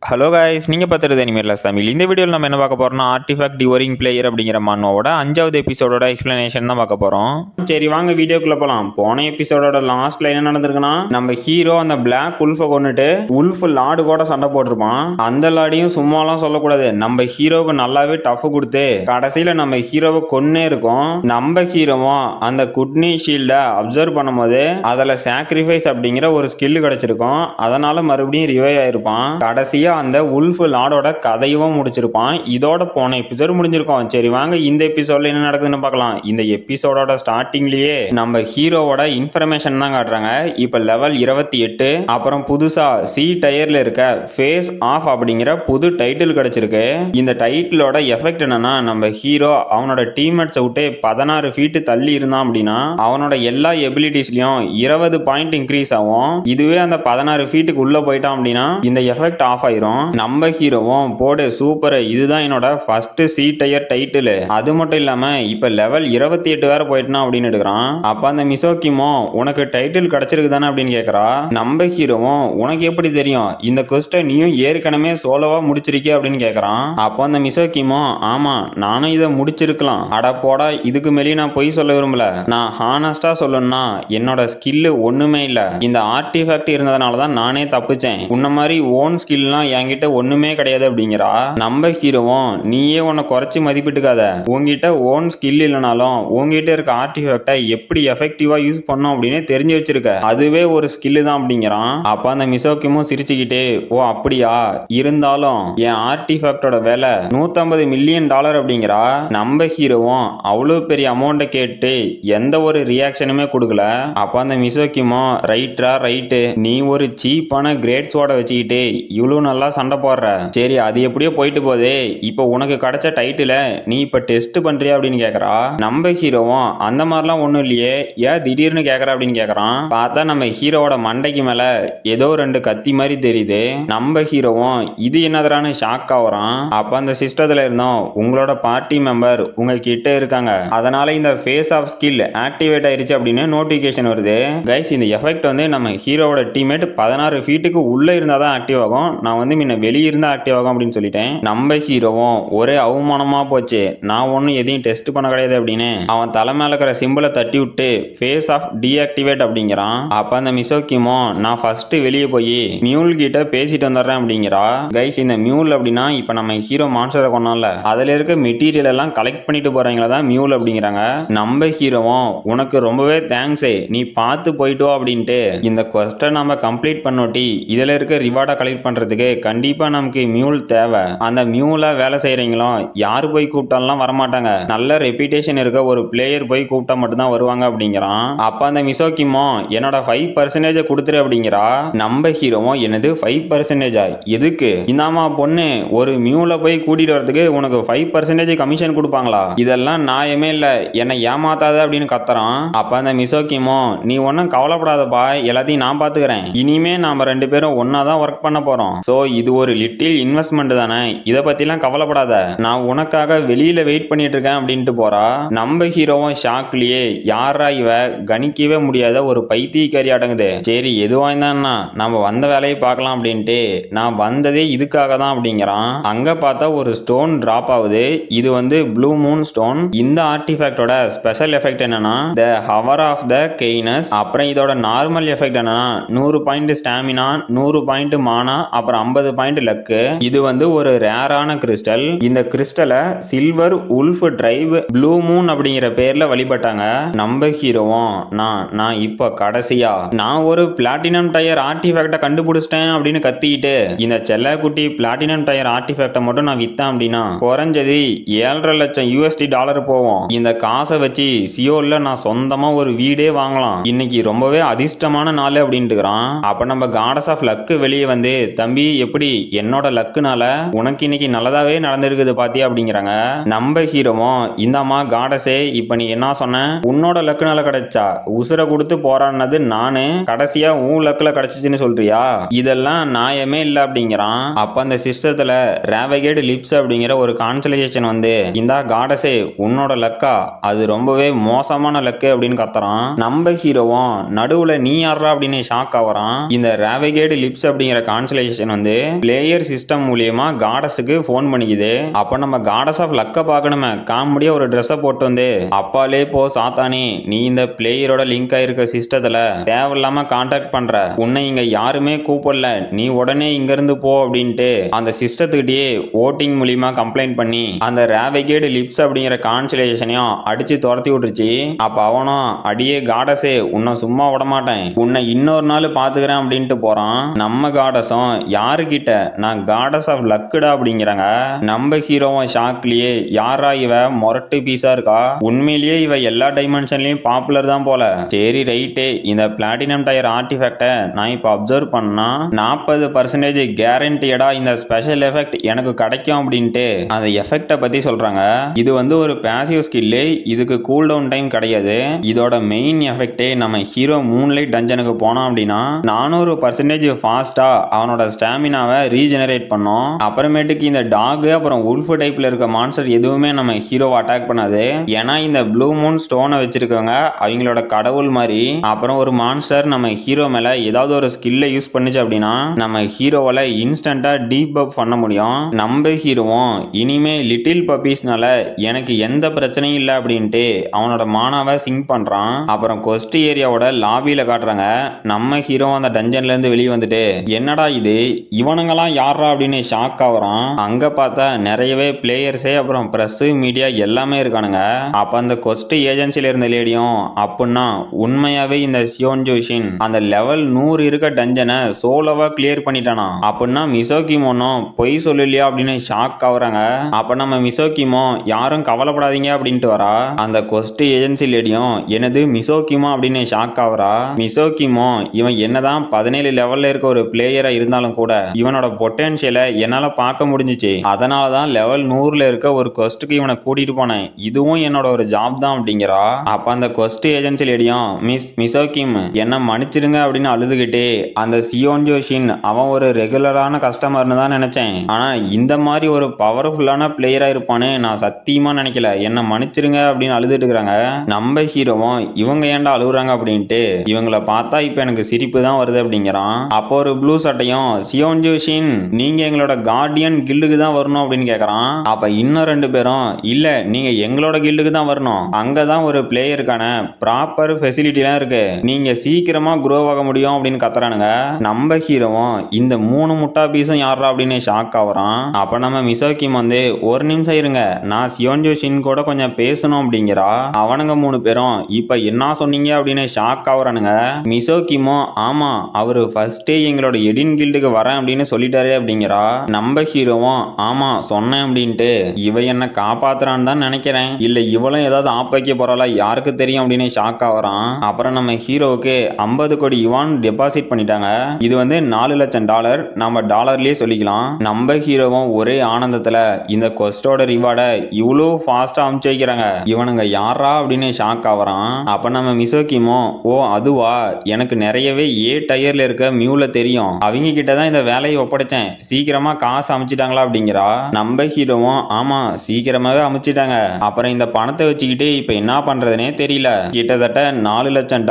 Hello guys, நீங்கள் பார்த்துறது அனிமேட்லஸ் தமிழ். இந்த வீடியோவில் நம்ம என்ன பார்க்க போகிறோம்னா, ஆர்டிஃபேக்ட் டிவோரிங் பிளேயர் அப்படிங்கிற மன்னோட 5வது எபிசோடோட எக்ஸ்பிளனேஷன் தான் பார்க்க போகிறோம். சரி வாங்க வீடியோக்குள்ளே போகலாம். போன எபிசோடோட லாஸ்ட்ல என்ன நடந்திருக்குன்னா, நம்ம ஹீரோ அந்த பிளாக் உல்ஃபை கொண்டுட்டு உல்ஃப் லாடு கூட சண்டை போட்டிருப்பான். அந்த லாடியும் சும்மாலாம் சொல்லக்கூடாது, நம்ம ஹீரோவுக்கு நல்லாவே டஃப் கொடுத்து கடைசியில் நம்ம ஹீரோவை கொன்னே இருக்கும். நம்ம ஹீரோவும் அந்த குட்னி ஷீல்டை அப்சர்வ் பண்ணும்போது அதில் சாக்ரிஃபைஸ் அப்படிங்கிற ஒரு ஸ்கில் கிடைச்சிருக்கும். அதனால மறுபடியும் ரிவைவ் ஆயிருப்பான். கடைசியா அந்த உல்ஃப் லாடோட கதையும் முடிச்சிருப்பான். இதோட போன எபிசோட் முடிஞ்சிருக்கும். சரி வாங்க இந்த எபிசோட்ல என்ன நடக்குதுன்னு பார்க்கலாம். இந்த எபிசோடோட ஸ்டார்டிங்லயே நம்ம ஹீரோவோட இன்ஃபர்மேஷன் தான் காட்டுறாங்க. இப்ப லெவல் 28 அப்புறம் புதுசா சி டயர்ல இருக்க ஃபேஸ் ஆஃப் அப்படிங்கிற புது டைட்டில் கிடைச்சிருக்கு. இந்த டைட்டிலோட எஃபெக்ட் என்னன்னா, நம்ம ஹீரோ அவனோட டீம்மேட்ஸை விட்டு 16 ஃபீட் தள்ளி இருந்தான் அப்படின்னா அவனோட எல்லா எபிலிட்டிஸ்லயும் 20 பாயிண்ட் இன்க்ரீஸ் ஆகும். இதுவே அந்த 16 ஃபீட்டுக்கு உள்ள போயிட்டான் அப்படின்னா இந்த எஃபெக்ட் ஆஃப் ஆயிரும். நம்ம ஹீரோவும் போடு சூப்பர், இதுதான் என்னோட ஃபர்ஸ்ட் சி டயர் டைட்டில், அது மட்டும் இல்லாம இப்ப லெவல் 28 வேற போயிட்டான் அப்படின்னு எடுக்கிறான். அப்ப அந்த மிசோக்கிமோ உனக்கு டைட்டில் கிடைச்சிருக்கு தானே அப்படின்னு கேட்கறா. நம்ம ஹீரோவும் உனக்கு எப்படி தெரியும், இந்த குவெஸ்ட்டை நீயும் ஏற்கனவே சோலோவா முடிச்சிருக்கே அப்படின்னு கேட்கறான். அப்போ அந்த மிசோக்கிமோ ஆமா நானும் இதை முடிச்சிருக்கலாம், அட போடா இதுக்கு மேலே நான் பொய் சொல்ல விரும்பல, நான் ஹானஸ்டா சொல்லணும்னா என்னோட ஸ்கில் ஒண்ணுமே இல்ல, இந்த ஆர்டிஃபேக்ட் இருந்ததுனால தான் நானே தப்பிச்சேன், உன்ன மாதிரி ஓன் ஸ்கில்லாம் என்கிட்ட ஒண்ணுமே கிடையாது அப்படிங்கிறா. நம்ம ஹீரோவும் நீயே உன்னை குறைச்சி மதிப்பிட்டுக்காத, உங்ககிட்ட ஓன் ஸ்கில் இல்லைனாலும் உங்ககிட்ட இருக்க ஆர்டிஃபேக்டை எப்படி எஃபெக்டிவா யூஸ் பண்ணும் அப்படின்னு தெரிஞ்சு வச்சிருக்க, அதுவே ஒரு ஸ்கில் தான் அப்படிங்கிறான். அப்ப அந்த மிசோக்கிமும் சிரிச்சுக்கிட்டே ஓ அப்படியா, இருந்தாலும் என் ஆர்டிஃபேக்டோட விலை $150 மில்லியன் அப்படிங்கிறா. நம்ம ஹீரோவும் அவ்வளவு பெரிய அமௌண்ட்டை கேட்டு எந்த ஒரு ரியாக்ஷனுமே கொடுக்கல. அப்ப அந்த மிசோக்கிமோ ரைட்ரா ரைட்டு, நீ ஒரு சீப்பான கிரேட் சோட வச்சுக்கிட்டு இவ்வளவு நல்லா சண்டை போடுற, சரி அது எப்படியோ போயிட்டு போதே, இப்போ உனக்கு கிடைச்ச டைட்டில நீ இப்ப டெஸ்ட் பண்றியா அப்படின்னு கேக்குறா. நம்ம ஹீரோவும் அந்த மாதிரிலாம் ஒண்ணும் இல்லையே, ஏன் திடீர்னு கேக்குற அப்படின்னு கேக்குறான். பார்த்தா நம்ம ஹீரோவோட மண்டைக்கு மேல ஏதோ 2 கத்தி மாதிரி தெரியுது. நம்ம ஹீரோவும் இது என்னதுறான்னு ஷாக் ஆகுறான். அப்ப அந்த சிஸ்டத்துல இருந்தோம் உங்களோட பார்ட்டி மெம்பர் உங்ககிட்ட இருக்காங்க, அதனால இந்த ஃபேஸ் ஆஃப் ஸ்கில் ஆக்டிவேட் ஆயிருச்சு அப்படின்னு நோட்டிபிகேஷன் வருது. கைஸ் இந்த எஃபெக்ட் வந்து நம்ம ஹீரோவோட டீம்மேட் 16 ஃபீட்டுக்கு உள்ள இருந்தாதான் ஆக்டிவ் ஆகும், நான் வந்து முன்ன வெளியே இருந்தா ஆக்டிவ் ஆகும் அப்படின்னு சொல்லிட்டேன். நம்ம ஹீரோவும் ஒரே அவமானமா போச்சு, நான் ஒன்னும் எதையும் டெஸ்ட் பண்ண கிடையாது அப்படின்னு அவன் தலை மேல இருக்கிற சிம்பிளை தட்டி விட்டு ஃபேஸ் ஆஃப் டீஆக்டிவேட் அப்படிங்கிறான். அப்ப அந்த மிசோக்கிமோ நான் ஃபர்ஸ்ட் வெளியே போய் மியூல் கிட்ட பேசிட்டு வந்துடுறேன் அப்படிங்கிறா. கைஸ் இந்த மியூல் அப்படின்னா இப்ப நம்ம ஹீரோ மான்ஸ்டரை கொண்டான்ல அதுல இருக்க மெட்டீரியல் எல்லாம் கலெக்ட் பண்ணிட்டு போறவங்கள தான் மியூல் அப்படிங்கிறாங்க. நம்ம ஹீரோவும் உனக்கு ரொம்பவே தேங்க்ஸ், நீ பார்த்து போயிட்டோ அப்படின்ட்டு இந்த குவெஸ்ட்டை நம்ம கம்ப்ளீட் பண்ணோட்டி இதுல இருக்க ரிவார்டை கலெக்ட் பண்றதுக்கு கண்டிப்பா நமக்கு மியூல் தேவை, அந்த மியூல வேலை செய்யறீங்களும் யாரு போய் கூப்பிட்டாலும் வரமாட்டாங்க, நல்ல ரெப்யூட்டேஷன் இருக்க ஒரு பிளேயர் போய் கூப்பிட்டா மட்டும்தான் வருவாங்க அப்படிங்கிறான். அப்ப அந்த மிசோக்கிமோ என்னோட 5% கொடுத்துரு அப்படிங்கிறா. நம்ம ஹீரோவும் என்னது 5% எதுக்கு, இந்தாமா பொண்ணு ஒரு மியூல போய் கூட்டிட்டு வரதுக்கு உனக்கு 5% கமிஷன் கொடுப்பாங்களா, இதெல்லாம் நியாயமே இல்ல, என்னை ஏமாத்தாத அப்படின்னு கத்துறான். அப்ப அந்த மிசோக்கிமோ நீ ஒன்னும் கவலைப்படாதப்பா, எல்லாத்தையும் நான் பாத்துக்கிறேன், இனிமே நாம 2 பேரும் ஒன்னா தான் ஒர்க் பண்ண போறோம், சோ இது ஒரு லிட்டில் இன்வெஸ்ட்மெண்ட் தானே, இத பத்திலாம் கவலைப்படாத, நான் உனக்காக வெளியில வெயிட் பண்ணிட்டு இருக்கேன் அப்படின்ட்டு போறா. நம்ம ஹீரோவும் ஷாக்லயே யாரா இவ, கணிக்கவே முடியாத ஒரு பைத்தியக்காரி அடங்குது, சரி எதுவா இருந்தான்னா நம்ம வந்த வேலையை பார்க்கலாம் அப்படின்ட்டு நான் வந்ததே இதுக்காக தான் அப்படிங்கிறான். அங்க பார்த்தா ஒரு ஸ்டோன் டிராப் ஆகுது, இது வந்து ப்ளூ மூன் ஸ்டோன். இந்த ஆர்டிஃபேக்டோட ஸ்பெஷல் எஃபெக்ட் என்னன்னா the hour of the gains, அப்புறம் இதோட நார்மல் எஃபெக்ட் என்னன்னா 100 பாயிண்ட் ஸ்டாமினா, 100 பாயிண்ட் மானா, அப்புறம் 50 பாயிண்ட் லக்கு. இது வந்து ஒரு ரேரான கிறிஸ்டல். இந்த கிறிஸ்டலை silver wolf drive blue moon அப்படிங்கிற பேர்ல வழிபட்டாங்க. நம்ம ஹீரோவும் நான் இப்போ கடைசியா நான் ஒரு பிளாட்டினம் டயர் ஆர்டிஃபேக்டை கண்டுபிடிச்சிட்டேன் அப்படின்னு கத்திக்கிட்டு இந்த செல்லக்குட்டி பிளாட்டினம் டயர் ஆர்டிஃபேக்டை மட்டும் நான் வித்தேன் அப்படின்னா குறைஞ்சது 7.5 லட்சம் USD போவோம். இந்த காசை வச்சு சியோல்ல நான் சொந்தமா ஒரு வீடே வாங்கலாம், இன்னைக்கு ரொம்பவே அதிர்ஷ்டமான நாள் அப்படின்ட்டுக்கிறான். அப்ப நம்ம காடஸ் ஆஃப் லக்கு வெளியே வந்து தம்பி எப்படி என்னோட லக்குனால உனக்கு இன்னைக்கு நல்லதாவே நடந்திருக்குது பாத்தியா அப்படிங்கிறாங்க. நம்ம ஹீரோவும் இந்தாமா காடஸே, இப்ப நீ என்ன சொன்ன, உன்னோட லக்குனால கிடைச்சா, உசுர கொடுத்து போராடினது நானு, கடைசியா உன் லக்குல கிடைச்சிச்சுன்னு சொல்றியா, இதெல்லாம் நியாயமே இல்ல அப்படிங்கிறான். அப்ப அந்த சிஸ்டத்துல ரேவகேட் லிப்ஸ் அப்படிங்கிற ஒரு கான்சலேஷன் வந்து இந்தா காடஸே உன்னோட லக்கா, அது ரொம்பவே மோசமான லக்கு அப்படின்னு கத்துறான். நம்ம ஹீரோவும் நடுவுல நீ யாரா அப்படின்னு ஷாக் ஆவறான். இந்த ரேவகேட் லிப்ஸ் அப்படிங்கிற கான்சலேஷன் வந்து வந்து பிளேயர் சிஸ்டம் மூலியமா காடஸுக்கு ஃபோன் பண்ணிக்குது. அப்ப நம்ம காடஸ் ஆஃப் லக்க பார்க்கணுமே, காமெடியா ஒரு ட்ரெஸ்ஸை போட்டு வந்து, அப்பாலே போ சாத்தானே, நீ இந்த பிளேயரோட லிங்க் ஆயிருக்க சிஸ்டத்துல தேவையில்லாம கான்டாக்ட் பண்ற, உன்னை இங்க யாருமே கூப்பிடல, நீ உடனே இங்க இருந்து போ அப்படின்ட்டு அந்த சிஸ்டத்துக்கிட்டே ஓட்டிங் மூலியமா கம்ப்ளைண்ட் பண்ணி அந்த ரேவிகேட் லிப்ஸ் அப்படிங்கிற கான்ஸ்டலேஷனையும் அடிச்சு துரத்தி விட்டுருச்சு. அப்ப அவனும் அடியே காடஸே, உன்னை சும்மா விட மாட்டேன், உன்னை இன்னொரு நாள் பாத்துக்கிறேன் அப்படின்ட்டு போறான். நம்ம காடஸும் யாருக்கிட்ட, நான் காடஸ் ஆஃப் லக்குடா அப்படிங்கிறாங்க. நம்ம ஹீரோவும் ஷாக்லயே, யாரா இவ மொரட்டு பீஸா இருக்கா, உண்மையிலேயே இவ எல்லா டைமென்ஷன்லயும் பாப்புலர் தான் போல, சரி ரைட்டு, இந்த பிளாட்டினம் டயர் ஆர்டிஃபேக்டை நான் இப்ப அப்சர்வ் பண்ணா 40% கேரண்டியடா இந்த ஸ்பெஷல் எஃபெக்ட் எனக்கு கிடைக்கும் அப்படின்ட்டு அந்த எஃபெக்டை பத்தி சொல்றாங்க. இது வந்து ஒரு பாசிவ் ஸ்கில்லு, இதுக்கு கூல் டவுன் டைம் கிடையாது. இதோட மெயின் எஃபெக்டே நம்ம ஹீரோ மூன்லைட் டஞ்சனுக்கு போனோம் அப்படின்னா 400% ஃபாஸ்டா அவனோட ஸ்டாமினாவை ரீஜெனரேட் பண்ணும். அப்புறமேட்டுக்கு இந்த டாக் அப்புறம் உல்ஃப் டைப்ல இருக்க மான்ஸ்டர் எதுவுமே நம்ம ஹீரோவை அட்டாக் பண்ணாது. ஏன்னா இந்த ப்ளூ மூன் ஸ்டோனை வச்சிருக்கவங்க அவங்களோட கடவுள் மாதிரி. அப்புறம் ஒரு மான்ஸ்டர் நம்ம ஹீரோ மேல ஏதாவது ஒரு ஸ்கில்லை யூஸ் பண்ணுச்சு அப்படின்னா நம்ம ஹீரோவால இன்ஸ்டன்டா டீப் பப் பண்ண முடியும். நம்ம ஹீரோவும் இனிமே லிட்டில் பப்பீஸ்னால எனக்கு எந்த பிரச்சனையும் இல்லை அப்படின்ட்டு அவனோட மானாவை சிங்க் பண்றான். அப்புறம் கொஸ்ட் ஏரியாவோட லாபியில காட்டுறாங்க. நம்ம ஹீரோ அந்த டஞ்சன்ல இருந்து வெளியே வந்துட்டு, என்னடா இது, இவனுங்கெல்லாம் யாரா அப்படின்னு ஷாக் ஆகுறான். அங்க பார்த்தா நிறையவே பிளேயர்ஸே அப்புறம் பிரஸ் மீடியா எல்லாமே இருக்கானுங்க. அப்ப அந்த கொஸ்ட் ஏஜென்சில இருந்த லேடியும், அப்படின்னா உண்மையாவே இந்த சியோன் ஜோஷின் அந்த லெவல் 100 இருக்க டஞ்சனை சோலோவா கிளியர் பண்ணிட்டானா, அப்படின்னா மிசோகிமோனும் பொய் சொல்லலையா அப்படின்னு ஷாக் ஆகுறாங்க. அப்ப நம்ம மிசோகிமோ யாரும் கவலைப்படாதீங்க அப்படின்ட்டு வரா. அந்த கொஸ்ட் ஏஜென்சி லேடியும் எனது மிசோகிமோ அப்படின்னு ஷாக் ஆகுறா. மிசோகிமோ இவன் என்னதான் 17 லெவல்ல இருக்க ஒரு பிளேயரா இருந்தாலும் கூட இவனோட பொட்டன்ஷியலை என்னால பார்க்க முடிஞ்சிச்சு, அதனாலதான் லெவல் 100ல இருக்க ஒரு கொஸ்டுக்கு இவனை கூட்டிட்டு போனேன், இதுவும் என்னோட ஒரு ஜாப் தான் அப்படிங்கிறா. அப்ப அந்த கொஸ்ட் ஏஜென்சி லேடியும், மிசோகிம் என்ன மன்னிச்சிடுங்க அப்படின்னு அழுதுகிட்டே, அந்த சியோன் ஜோஷின் அவன் ஒரு ரெகுலரான கஸ்டமர்னு தான் நினைச்சேன், ஆனா இந்த மாதிரி ஒரு பவர்ஃபுல்லான பிளேயரா இருப்பானே நான் சத்தியமா நினைக்கல, என்ன மன்னிச்சிருங்க அப்படின்னு அழுதுட்டு இருக்காங்க. நம்ம ஹீரோவும் இவங்க ஏன்டா அழுகுறாங்க அப்படின்ட்டு இவங்களை பார்த்தா இப்ப எனக்கு சிரிப்பு தான் வருது அப்படிங்கிறான். அப்போ ஒரு ப்ளூ சட்டையும், சியோன் ஜோஷின் நீங்க எங்களோட கார்டியன் கில்டுக்கு தான் வரணும் அப்படின்னு கேக்குறான். அப்ப இன்னும் 2 பேரும், இல்ல நீங்க எங்களோட கில்டுக்கு தான் வரணும், அங்கதான் ஒரு பிளேயருக்கான ப்ராப்பர் ஃபெசிலிட்டிலாம் இருக்கு, நீங்க சீக்கிரமா க்ரோ ஆக முடியும் அப்படின்னு கத்துறானுங்க. நம்ம ஹீரோவும் இந்த 3 முட்டா பீஸும் யாரா அப்படின்னு ஷாக் ஆகுறான். அப்ப நம்ம மிசோகிம் வந்து, ஒரு நிமிஷம் இருங்க, நான் சியோன் ஜோஷின் கூட கொஞ்சம் பேசணும் அப்படிங்கிறா. அவனுங்க 3 பேரும் இப்ப என்ன சொன்னீங்க அப்படின்னு ஷாக் ஆகுறானுங்க. மிசோகிமோ, ஆமா அவரு ஃபர்ஸ்டே எங்களோட எடின் கில்டுக்கு வரேன் அப்படின்னு சொல்லிட்டாரு அப்படிங்கிறா. நம்ம ஹீரோவும் ஆமா சொன்னேன் அப்படின்ட்டு, இவ என்ன காப்பாத்துறான்னு தான் நினைக்கிறேன், இல்ல இவளும் ஏதாவது ஆப் வைக்க போறாளா யாருக்கு தெரியும் அப்படின்னு ஷாக் ஆகுறான். அப்புறம் நம்ம ஹீரோவுக்கு 50 கோடி யுவான் டெபாசிட் பண்ணிட்டாங்க. இது வந்து $4 லட்சம், நம்ம டாலர்லயே சொல்லிக்கலாம். நம்ம ஹீரோவும் ஒரே ஆனந்தத்துல இந்த கொஸ்டோட ரிவார்டை இவ்வளோ ஃபாஸ்டா அமுச்சு வைக்கிறாங்க, இவனுங்க யாரா அப்படின்னு ஷாக் ஆகுறான். அப்ப நம்ம மிசோகிமோ, ஓ அதுவா, எனக்கு நிறையவே ஏ டயர்ல இருக்க மியூல தெரியும், அவங்க கிட்ட தான் இந்த வேலையை ஒப்படைச்சேன், சீக்கிரமா காசு அமுச்சிட்டாங்களா அப்படிங்கிறா. நம்ம ஹீரோவும் ஆமா சீக்கிரமாவே அமுச்சிட்டாங்க, அப்புறம் இந்த பணத்தை வச்சுக்கிட்டு இப்ப என்ன பண்றதுனே தெரியல, கிட்டத்தட்ட $4 லட்சம்,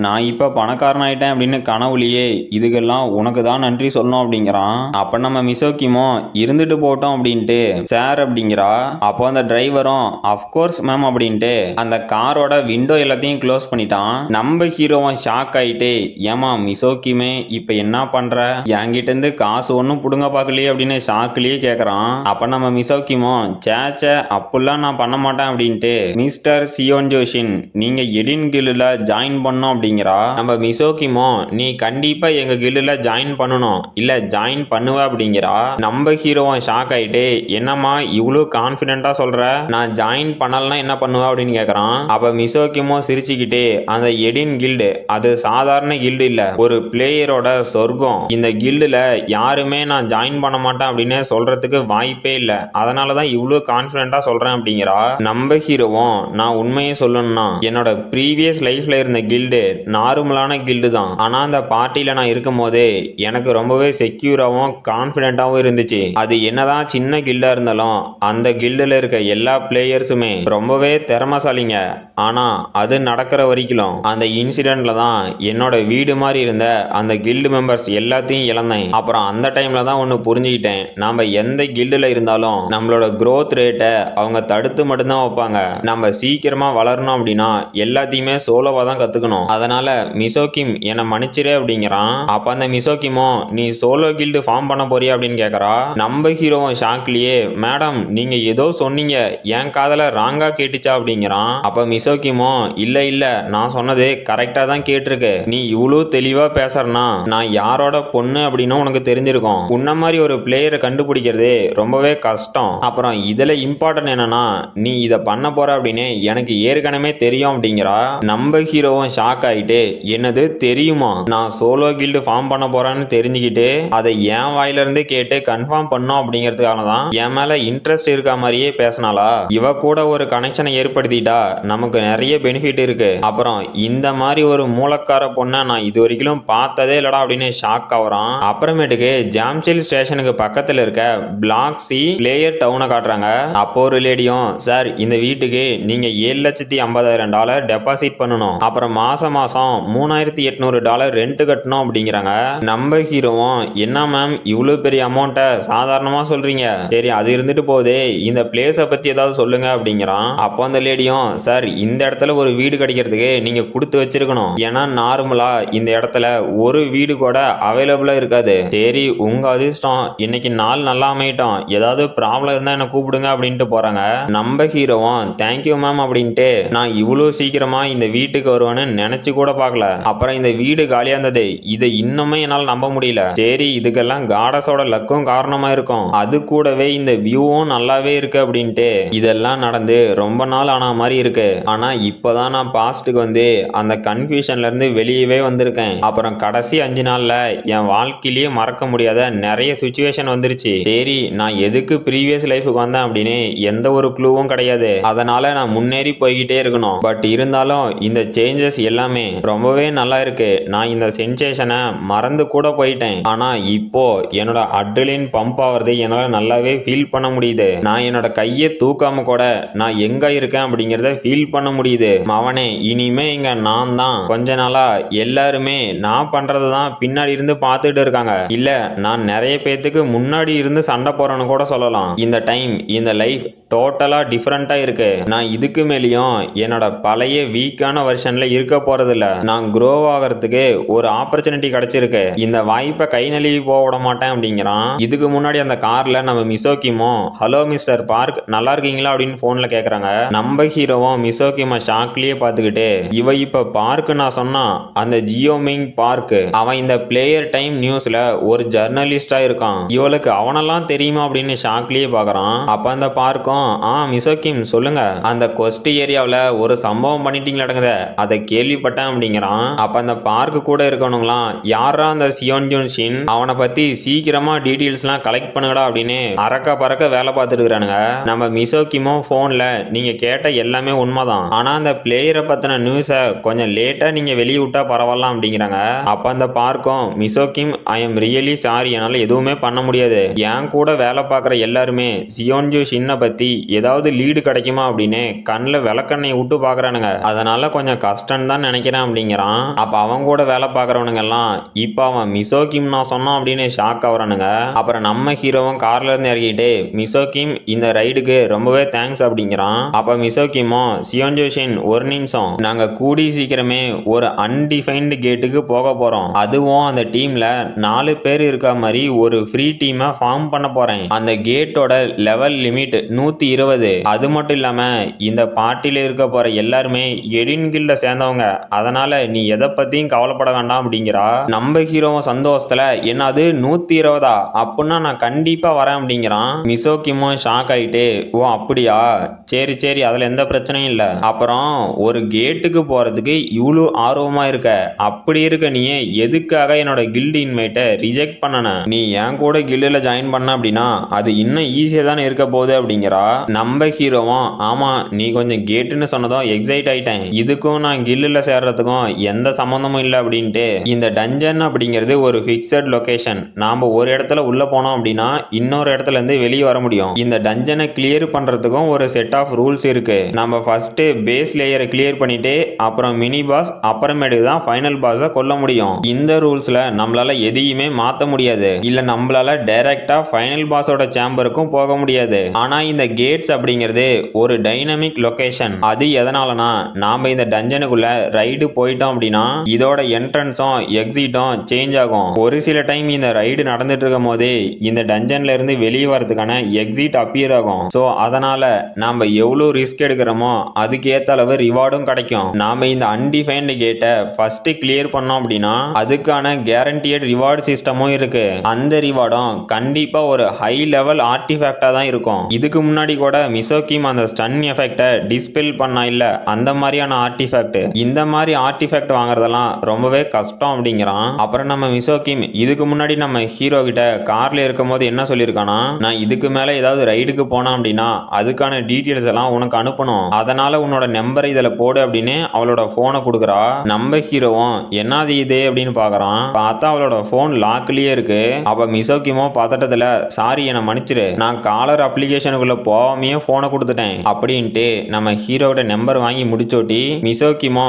நான் இப்ப பணக்காரன் ஆயிட்டேன் அப்படின்னு கனவுலயே, இதுக்கெல்லாம் உனக்கு தான் நன்றி சொல்லணும் அப்படிங்கிறான். அப்ப நம்ம மிசோகிமோ இருந்துட்டு போட்டோம் அப்படின்ட்டு சார் அப்படிங்கிறா. அப்போ அந்த டிரைவரும் அஃப்கோர்ஸ் மேம் அப்படின்ட்டு அந்த காரோட விண்டோ எல்லாத்தையும் க்ளோஸ் பண்ணிட்டான். நம்ம ஹீரோவும் ஷாக் ஆயிட்டு, ஏமா மிசோகிமே இப்ப என்ன பண்ற, என்கிட்ட இருந்து காசு ஒன்னும் புடுங்க பார்க்கலையே அப்படின்னு ஷாக்லயே கேக்குறான். அப்ப நம்ம மிசோகிமோ, சேச்ச அப்படிலாம் நான் பண்ண மாட்டேன் அப்படின்ட்டு, மிஸ்டர் சியோன் ஜோஷின் நீங்க எடின் கில்லுல ஜாயின் பண்ணோம் அப்படிங்கிறா. நம்ம மிசோகிமோ, நீ கண்டிப்பா எங்க கில்லுல ஜாயின் பண்ணணும், இல்ல ஜாயின் பண்ணுவ அப்படிங்கிறா. நம்ம ஹீரோவும் ஷாக் ஆயிட்டு, என்னம்மா இவ்வளவு கான்பிடென்ட்டா சொல்ற, நான் ஜாயின் பண்ணலன்னா என்ன பண்ணுவ அப்படின்னு கேக்குறான். அப்ப மிசோகிமோ சிரிச்சுக்கிட்டே, அந்த எடின் கில்டு அது சாதாரண கில்டு இல்ல, ஒரு பிளேயரோட சொர்க்கம், இந்த கில்டுல யாருமே நான் ஜாயின் பண்ண மாட்டேன் அப்படின்னு சொல்றதுக்கு வாய்ப்பே இல்ல, அதனாலதான் இவ்வளவு கான்பிடென்ட்டா சொல்றேன் அப்படிங்கிறா. நம்ம ஹீரோவும், நான் உண்மையை சொல்லணும்னா என்னோட ப்ரீவியஸ் லைஃப்ல இருந்த கில்டு நார்மலான கில்டு தான், ஆனா அந்த பார்ட்டியில நான் இருக்கும் போதே எனக்கு ரொம்பவே செக்யூராவும் கான்பிடென்ட்டாவும் இருந்துச்சு, அது என்னதான் சின்ன கில்டா இருந்தாலும் அந்த கில்டுல இருக்க எல்லா பிளேயர்ஸுமே ரொம்பவே திறமைசாலிங்க, ஆனா அது நடக்கிற வரைக்கும் அந்த இன்சிடென்ட்ல தான் என்னோட வீடு மாதிரி இருந்த அந்த கில்டு மெம்பர்ஸ் எல்லாத்தையும் இழந்தேன், அப்புறம் அந்த டைம்ல தான் ஒன்று புரிஞ்சுக்கிட்டேன், நம்ம எந்த கில்டுல இருந்தாலும் நம்மளோட growth ரேட்டை அவங்க தடுத்து மட்டும்தான் வைப்பாங்க. நம்ம சீக்கிரமா வளரணும் அப்படின்னா எல்லாத்தையுமே சோலோவா தான் கத்துக்கணும். அதனால மிசோகிம் என்னை மன்னிச்சிரு அப்படிங்கிறான். அப்ப அந்த மிசோகிமோ நீ சோலோ கில்டு ஃபார்ம் பண்ண போறியா அப்படின்னு கேக்குறா. நம்ம ஹீரோவும் ஷாக்லயே மேடம் நீங்க ஏதோ சொன்னீங்க, என் காதல ராங்கா கேட்டுச்சா அப்படிங்கிறான். அப்ப மிசோகிமோ இல்ல நான் சொன்னது கரெக்டா தான் கேட்டிருக்கு, நீ இவ்வளவு தெளிவா பேசுறனா நான் யாரோட பொண்ணு அப்படின்னு உனக்கு தெரிஞ்சிருக்கும். உன்ன மாதிரி ஒரு பிளேயரை கண்டுபிடிக்கிறது ரொம்பவே கஷ்டம். அப்புறம் இதுல இம்பார்ட்டன்ட் என்னன்னா நீ இத பண்ண போற அப்படின்னு எனக்கு ஏற்கனவே தெரியும் அப்படிங்கிறா. நம்ம ஹீரோவும் ஷாக் ஆயிட்டு என்னது தெரியுமா, நான் சோலோ கில்டு ஃபார்ம் பண்ண போறேன்னு தெரிஞ்சுக்கிட்டு அதை என் வாயில இருந்து கேட்டு கன்ஃபார்ம் பண்ணோம் அப்படிங்கிறதுக்காக தான் என் மேல இன்ட்ரெஸ்ட் இருக்க மாதிரியே பேசினாலா. இவ கூட ஒரு கனெக்ஷனை ஏற்படுத்திட்டா நமக்கு நிறைய பெனிஃபிட் இருக்கு. அப்புறம் இந்த மாதிரி ஒரு மூலக்கார பொண்ணை நான் இது வரைக்கும் பார்த்ததே இல்லடா அப்படின்னு ஷாக் ஆகுறான். அப்புறமேட்டுக்கு ஜாம்சில் ஸ்டேஷனுக்கு பக்கத்துல இருக்க பிளாக் சி பிளேயர் டவுனை காட்டுறாங்க. அப்போ ஒரு லேடியும் சார் இந்த வீட்டுக்கு நீங்க $7,50,000 டெபாசிட் பண்ணணும், அப்புறம் மாசம் $3,800 ரெண்ட் கட்டணும் அப்படிங்கிறாங்க. நம்ம ஹீரோவும் என்ன மேம் இவ்வளவு பெரிய அமௌண்ட்டை சாதாரணமா சொல்றீங்க, சரி அது இருந்துட்டு போதே இந்த பிளேஸை பத்தி ஏதாவது சொல்லுங்க அப்படிங்கிறான். அப்போ அந்த லேடியும் சார் இந்த இடத்துல ஒரு வீடு கிடைக்கிறதுக்கு நீங்க கொடுத்து வச்சிருக்கணும், ஏன்னா நார்மலா இந்த இடத்துல ஒரு வீடு கூட அவைலபிளா இருக்காது. சரி உங்க அதிர்ஷ்டம், இன்னைக்கு நாள் நல்லா அமையட்டும், ஏதாவது ப்ராப்ளம் இருந்தா என்ன கூப்பிடுங்க அப்படின்ட்டு போறாங்க. நம்ம ஹீரோவும் தேங்க்யூ மேம் அப்படின்ட்டு நான் இவ்வளவு சீக்கிரமா இந்த வீட்டுக்கு வருவேன்னு நினைச்சு கூட பார்க்கல. அப்புறம் இந்த வீடு காலியா இருந்தது, இதை இன்னுமே என்னால் நம்ப முடியல. சரி இதுக்கெல்லாம் காடஸோட லக்கும் காரணமா இருக்கும், அது கூடவே இந்த வியூவும் நல்லாவே இருக்கு அப்படின்ட்டு இதெல்லாம் நடந்து ரொம்ப நாள் ஆன மாதிரி இருக்கு. ஆனா இப்பதான் நான் பாஸ்ட்டுக்கு வந்து அந்த கன்ஃபியூஷன்ல இருந்து வெளியவே வந்திருக்கேன். அப்புறம் கடைசி 5 நாள்ல என் வாழ்க்கையிலேயே மறக்க முடியாத நிறைய சுச்சுவேஷன் வந்துருச்சு. சரி நான் எதுக்கு ப்ரீவியஸ் லைஃபுக்கு வந்தேன் அப்படின்னு எந்த ஒரு க்ளூவும் கிடையாது, அதனால நான் முன்னேறி போய்கிட்டே இருக்கணும். பட் இருந்தாலும் இந்த சேஞ்சஸ் எல்லாமே ரொம்பவே நல்லா இருக்கு. நான் இந்த சென்சேஷனை மறந்து கூட போயிட்டேன். ஆனா இப்போ என்னோட அட்ரிலின் பம்ப் ஆகிறது என்னால நல்லாவே ஃபீல் பண்ண முடியுது. நான் என்னோட கையை தூக்காம கூட நான் எங்க இருக்கேன் அப்படிங்கறத ஃபீல் பண்ண முடியுது. அவனே இனிமே இங்க நான் தான். கொஞ்ச நாளா எல்லாருமே நான் பண்றது தான் பின்னாடி இருந்து பார்த்துட்டு இருக்காங்க. இல்ல நான் நிறைய பேத்துக்கு முன்னாடி இருந்து சண்டை போறேன்னு கூட சொல்லலாம். இந்த டைம் இந்த லைஃப் டோட்டலா டிஃபரெண்டா இருக்கு. நான் இதுக்கு மேலேயும் என்னோட பழைய வீக்கான வெர்ஷன்ல இருக்க போறது இல்ல. நான் க்ரோ ஆகிறதுக்கு ஒரு ஆப்பர்ச்சுனிட்டி கிடைச்சிருக்கு, இந்த வாய்ப்பை கை நழுவி போக விட மாட்டேன் அப்படிங்கிறான். இதுக்கு முன்னாடி அந்த கார்ல நம்ம மிசோகிமோ ஹலோ மிஸ்டர் பார்க் நல்லா இருக்கீங்களா அப்படின்னு போன்ல கேக்குறாங்க. நம்ம ஹீரோவும் மிசோகிமோ ஷாக்லயே பார்த்துக்கிட்டு இவ இப்ப பார்க் நான் சொன்னா அந்த ஜியோமிங் பார்க், அவன் இந்த பிளேயர் டைம் நியூஸ்ல ஒரு ஜர்னலிஸ்டா இருக்கான், இவளுக்கு அவனெல்லாம் தெரியுமா அப்படின்னு ஷாக்லயே பாக்குறான். அப்ப அந்த பார்க்கும் மிசோகிம் சொல்லுங்க, அந்த கொஸ்ட் ஏரியாவில் ஒரு சம்பவம் பண்ணிட்டீங்களாடுங்க, அதை கேள்விப்பட்டேன் அப்படிங்கிறான். அப்ப அந்த பார்க் கூட இருக்கணுங்களாம் யாரா அந்த சியோன் ஜூன் ஷின், அவனை பத்தி சீக்கிரமா டீடைல்ஸ்லாம் கலெக்ட் பண்ணுங்கடா அப்படின்னு அறக்க பறக்க வேலை பார்த்துட்டு இருக்கிறானுங்க. நம்ம மிசோகிமோ போன்ல நீங்க கேட்ட எல்லாமே உண்மைதான், ஆனா அந்த பிளேயரை பத்தின நியூஸை கொஞ்சம் லேட்டா நீங்க வெளியே விட்டா பரவாயில்ல அப்படிங்கிறாங்க. அப்ப அந்த பார்க்கும் மிசோகிம் ஐ எம் ரியலி சாரி, என்னால எதுவுமே பண்ண முடியாது, என் கூட வேலை பார்க்குற எல்லாருமே சியோன்ஜூ ஷின்னை பத்தி ஏதாவது லீடு கிடைக்குமா அப்படின்னு கண்ணில் விளக்கெண்ணெய் விட்டு பாக்குறானுங்க, அதனால கொஞ்சம் கஷ்டம் தான் நினைக்கிறேன் அப்படிங்கிறான். அப்ப அவங்க கூட வேலை பார்க்கறவனுங்க எல்லாம் இப்ப அவன் மிசோகிம் நான் சொன்னான் அப்படின்னு ஷாக் ஆகுறானுங்க. அப்புறம் நம்ம ஹீரோவும் கார்ல இருந்து இறங்கிட்டு மிசோகிம் இந்த ரைடுக்கு ரொம்பவே தேங்க்ஸ் அப்படிங்கிறான். அப்ப மிசோகிமோ சியோன்ஜூ ஷின் ஒரு நிமிஷம், நாங்க கூடி சீக்கிரமே ஒரு அன்டிஃபைன்டு கேட்டுக்கு போக போறோம், அதுவும் அந்த டீம்ல 4 பேர் இருக்க மாதிரி ஒரு ஃப்ரீ டீமை ஃபார்ம் பண்ண போறேன். அந்த கேட்டோட லெவல் லிமிட் 120. அது மட்டும் இல்லாம இந்த பார்ட்டில இருக்க போற எல்லாருமே எடின் கில்ட சேர்ந்தவங்க, அதனால நீ எதை பத்தியும் கவலைப்பட வேண்டாம் அப்படிங்கிறா. நம்ம ஹீரோவும் சந்தோஷத்துல என்னது 120 அப்படின்னா நான் கண்டிப்பா வரேன் அப்படிங்கிறான். மிசோகிமோ ஷாக் ஆயிட்டு ஓ அப்படியா, சரி சரி அதுல எந்த பிரச்சனையும் இல்ல, அப்புறம் ஒரு கேட்டுக்கு போறதுக்கு இவ்வளவு ஆர்வமா இருக்க, அப்படி இருக்க நீ எதுக்காக என்னோட கில்டு இன்வைட்டை ரிஜெக்ட் பண்ணன, நீ என் கூட கில்டுல ஜாயின் பண்ண அப்படின்னா அது இன்னும் ஈஸியா தானே இருக்க போகுது அப்படிங்கிறா. நம்ம ஹீரோவும் ஆமா நீ கொஞ்சம் கேட்டுன்னு சொன்னதும் எக்ஸைட் ஆயிட்டேன், இதுக்கும் நான் கில்லுல சேர்றதுக்கும் எந்த சம்பந்தமும் இல்லை அப்படின்ட்டு. இந்த டஞ்சன் அப்படிங்கிறது ஒரு ஃபிக்ஸட் லொகேஷன், நாம ஒரு இடத்துல உள்ள போனோம் அப்படின்னா இன்னொரு இடத்துல இருந்து வெளியே வர முடியும். இந்த டஞ்சனை கிளியர் பண்றதுக்கும் ஒரு செட் ஆஃப் ரூல்ஸ் இருக்கு. நம்ம ஃபர்ஸ்ட் பேஸ் லேயரை கிளியர் பண்ணிட்டு அப்புறம் மினி பாஸ் அப்புறமேட்டு தான் ஃபைனல் பாஸை கொல்ல முடியும். இந்த ரூல்ஸ்ல நம்மளால எதையுமே எதையுமே மாத்த முடியாது, இல்ல நம்மளால டைரக்டா ஃபைனல் பாஸோட சேம்பருக்கும் போக முடியாது. ஆனா இந்த கேட்ஸ் அப்படிங்கிறது ஒரு டைனமிக் லொகேஷன். அது எதனாலனா நாம இந்த டஞ்சனுக்குள்ள ரைடு போயிட்டோம் அப்படின்னா இதோட என்ட்ரன்ஸும் எக்ஸிட்டும் சேஞ்ச் ஆகும். ஒரு சில டைம் இந்த ரைடு நடந்துட்டு இருக்கும் போதே இந்த டஞ்சன்ல இருந்து வெளியே வரதுக்கான எக்ஸிட் அப்பியர் ஆகும். சோ அதனால நாம எவ்வளவு ரிஸ்க் எடுக்கிறோமோ அதுக்கு ஏத்த அளவு ரிவார்டும் கிடைக்கும். நாம இந்த அன்டிஃபைன்டு கேட்டை ஃபர்ஸ்ட் கிளியர் பண்ணோம் அப்படின்னா அதுக்கான கேரண்டியட் ரிவார்ட் சிஸ்டமும் இருக்கு. அந்த ரிவார்டும் கண்டிப்பா ஒரு ஹை லெவல் ஆர்டிஃபேக்டா தான் இருக்கும். இதுக்கு முன்னாடி கூட மிசோகிம் அந்த ஸ்டன் எஃபெக்டை டிஸ்பெல் பண்ணா இல்ல அந்த மாதிரியான ஆர்டிஃபேக்ட். இந்த மாதிரி ஆர்டிஃபேக்ட் வாங்குறதெல்லாம் ரொம்பவே கஷ்டம் அப்படிங்கிறான். அப்புறம் நம்ம மிசோகிம் இதுக்கு முன்னாடி நம்ம ஹீரோ கிட்ட கார்ல இருக்கும் போது என்ன சொல்லியிருக்கானா, நான் இதுக்கு மேல ஏதாவது ரைடுக்கு போனா அப்படின்னா அதுக்கான டீட்டெயில்ஸ் எல்லாம் உனக்கு அனுப்பணும், அதனால உன்னோட நம்பரை இதுல போடு அப்படின்னு அவளோட போனை கொடுக்குறா. நம்ம ஹீரோவும் என்னது இது அப்படின்னு பாக்குறான். பார்த்தா அவளோட போன் லாக்லயே இருக்கு. அப்ப மிசோகிமோ பதட்டத்துல சாரி என்ன மன்னிச்சிரு, நான் காலர் அப்ளிகேஷனுக்குள்ள போகாமையே போனை கொடுத்துட்டேன் அப்படின்ட்டு நம்ம ஹீரோட நம்பர் வாங்கி முடிச்சோட்டி மிசோகிமோ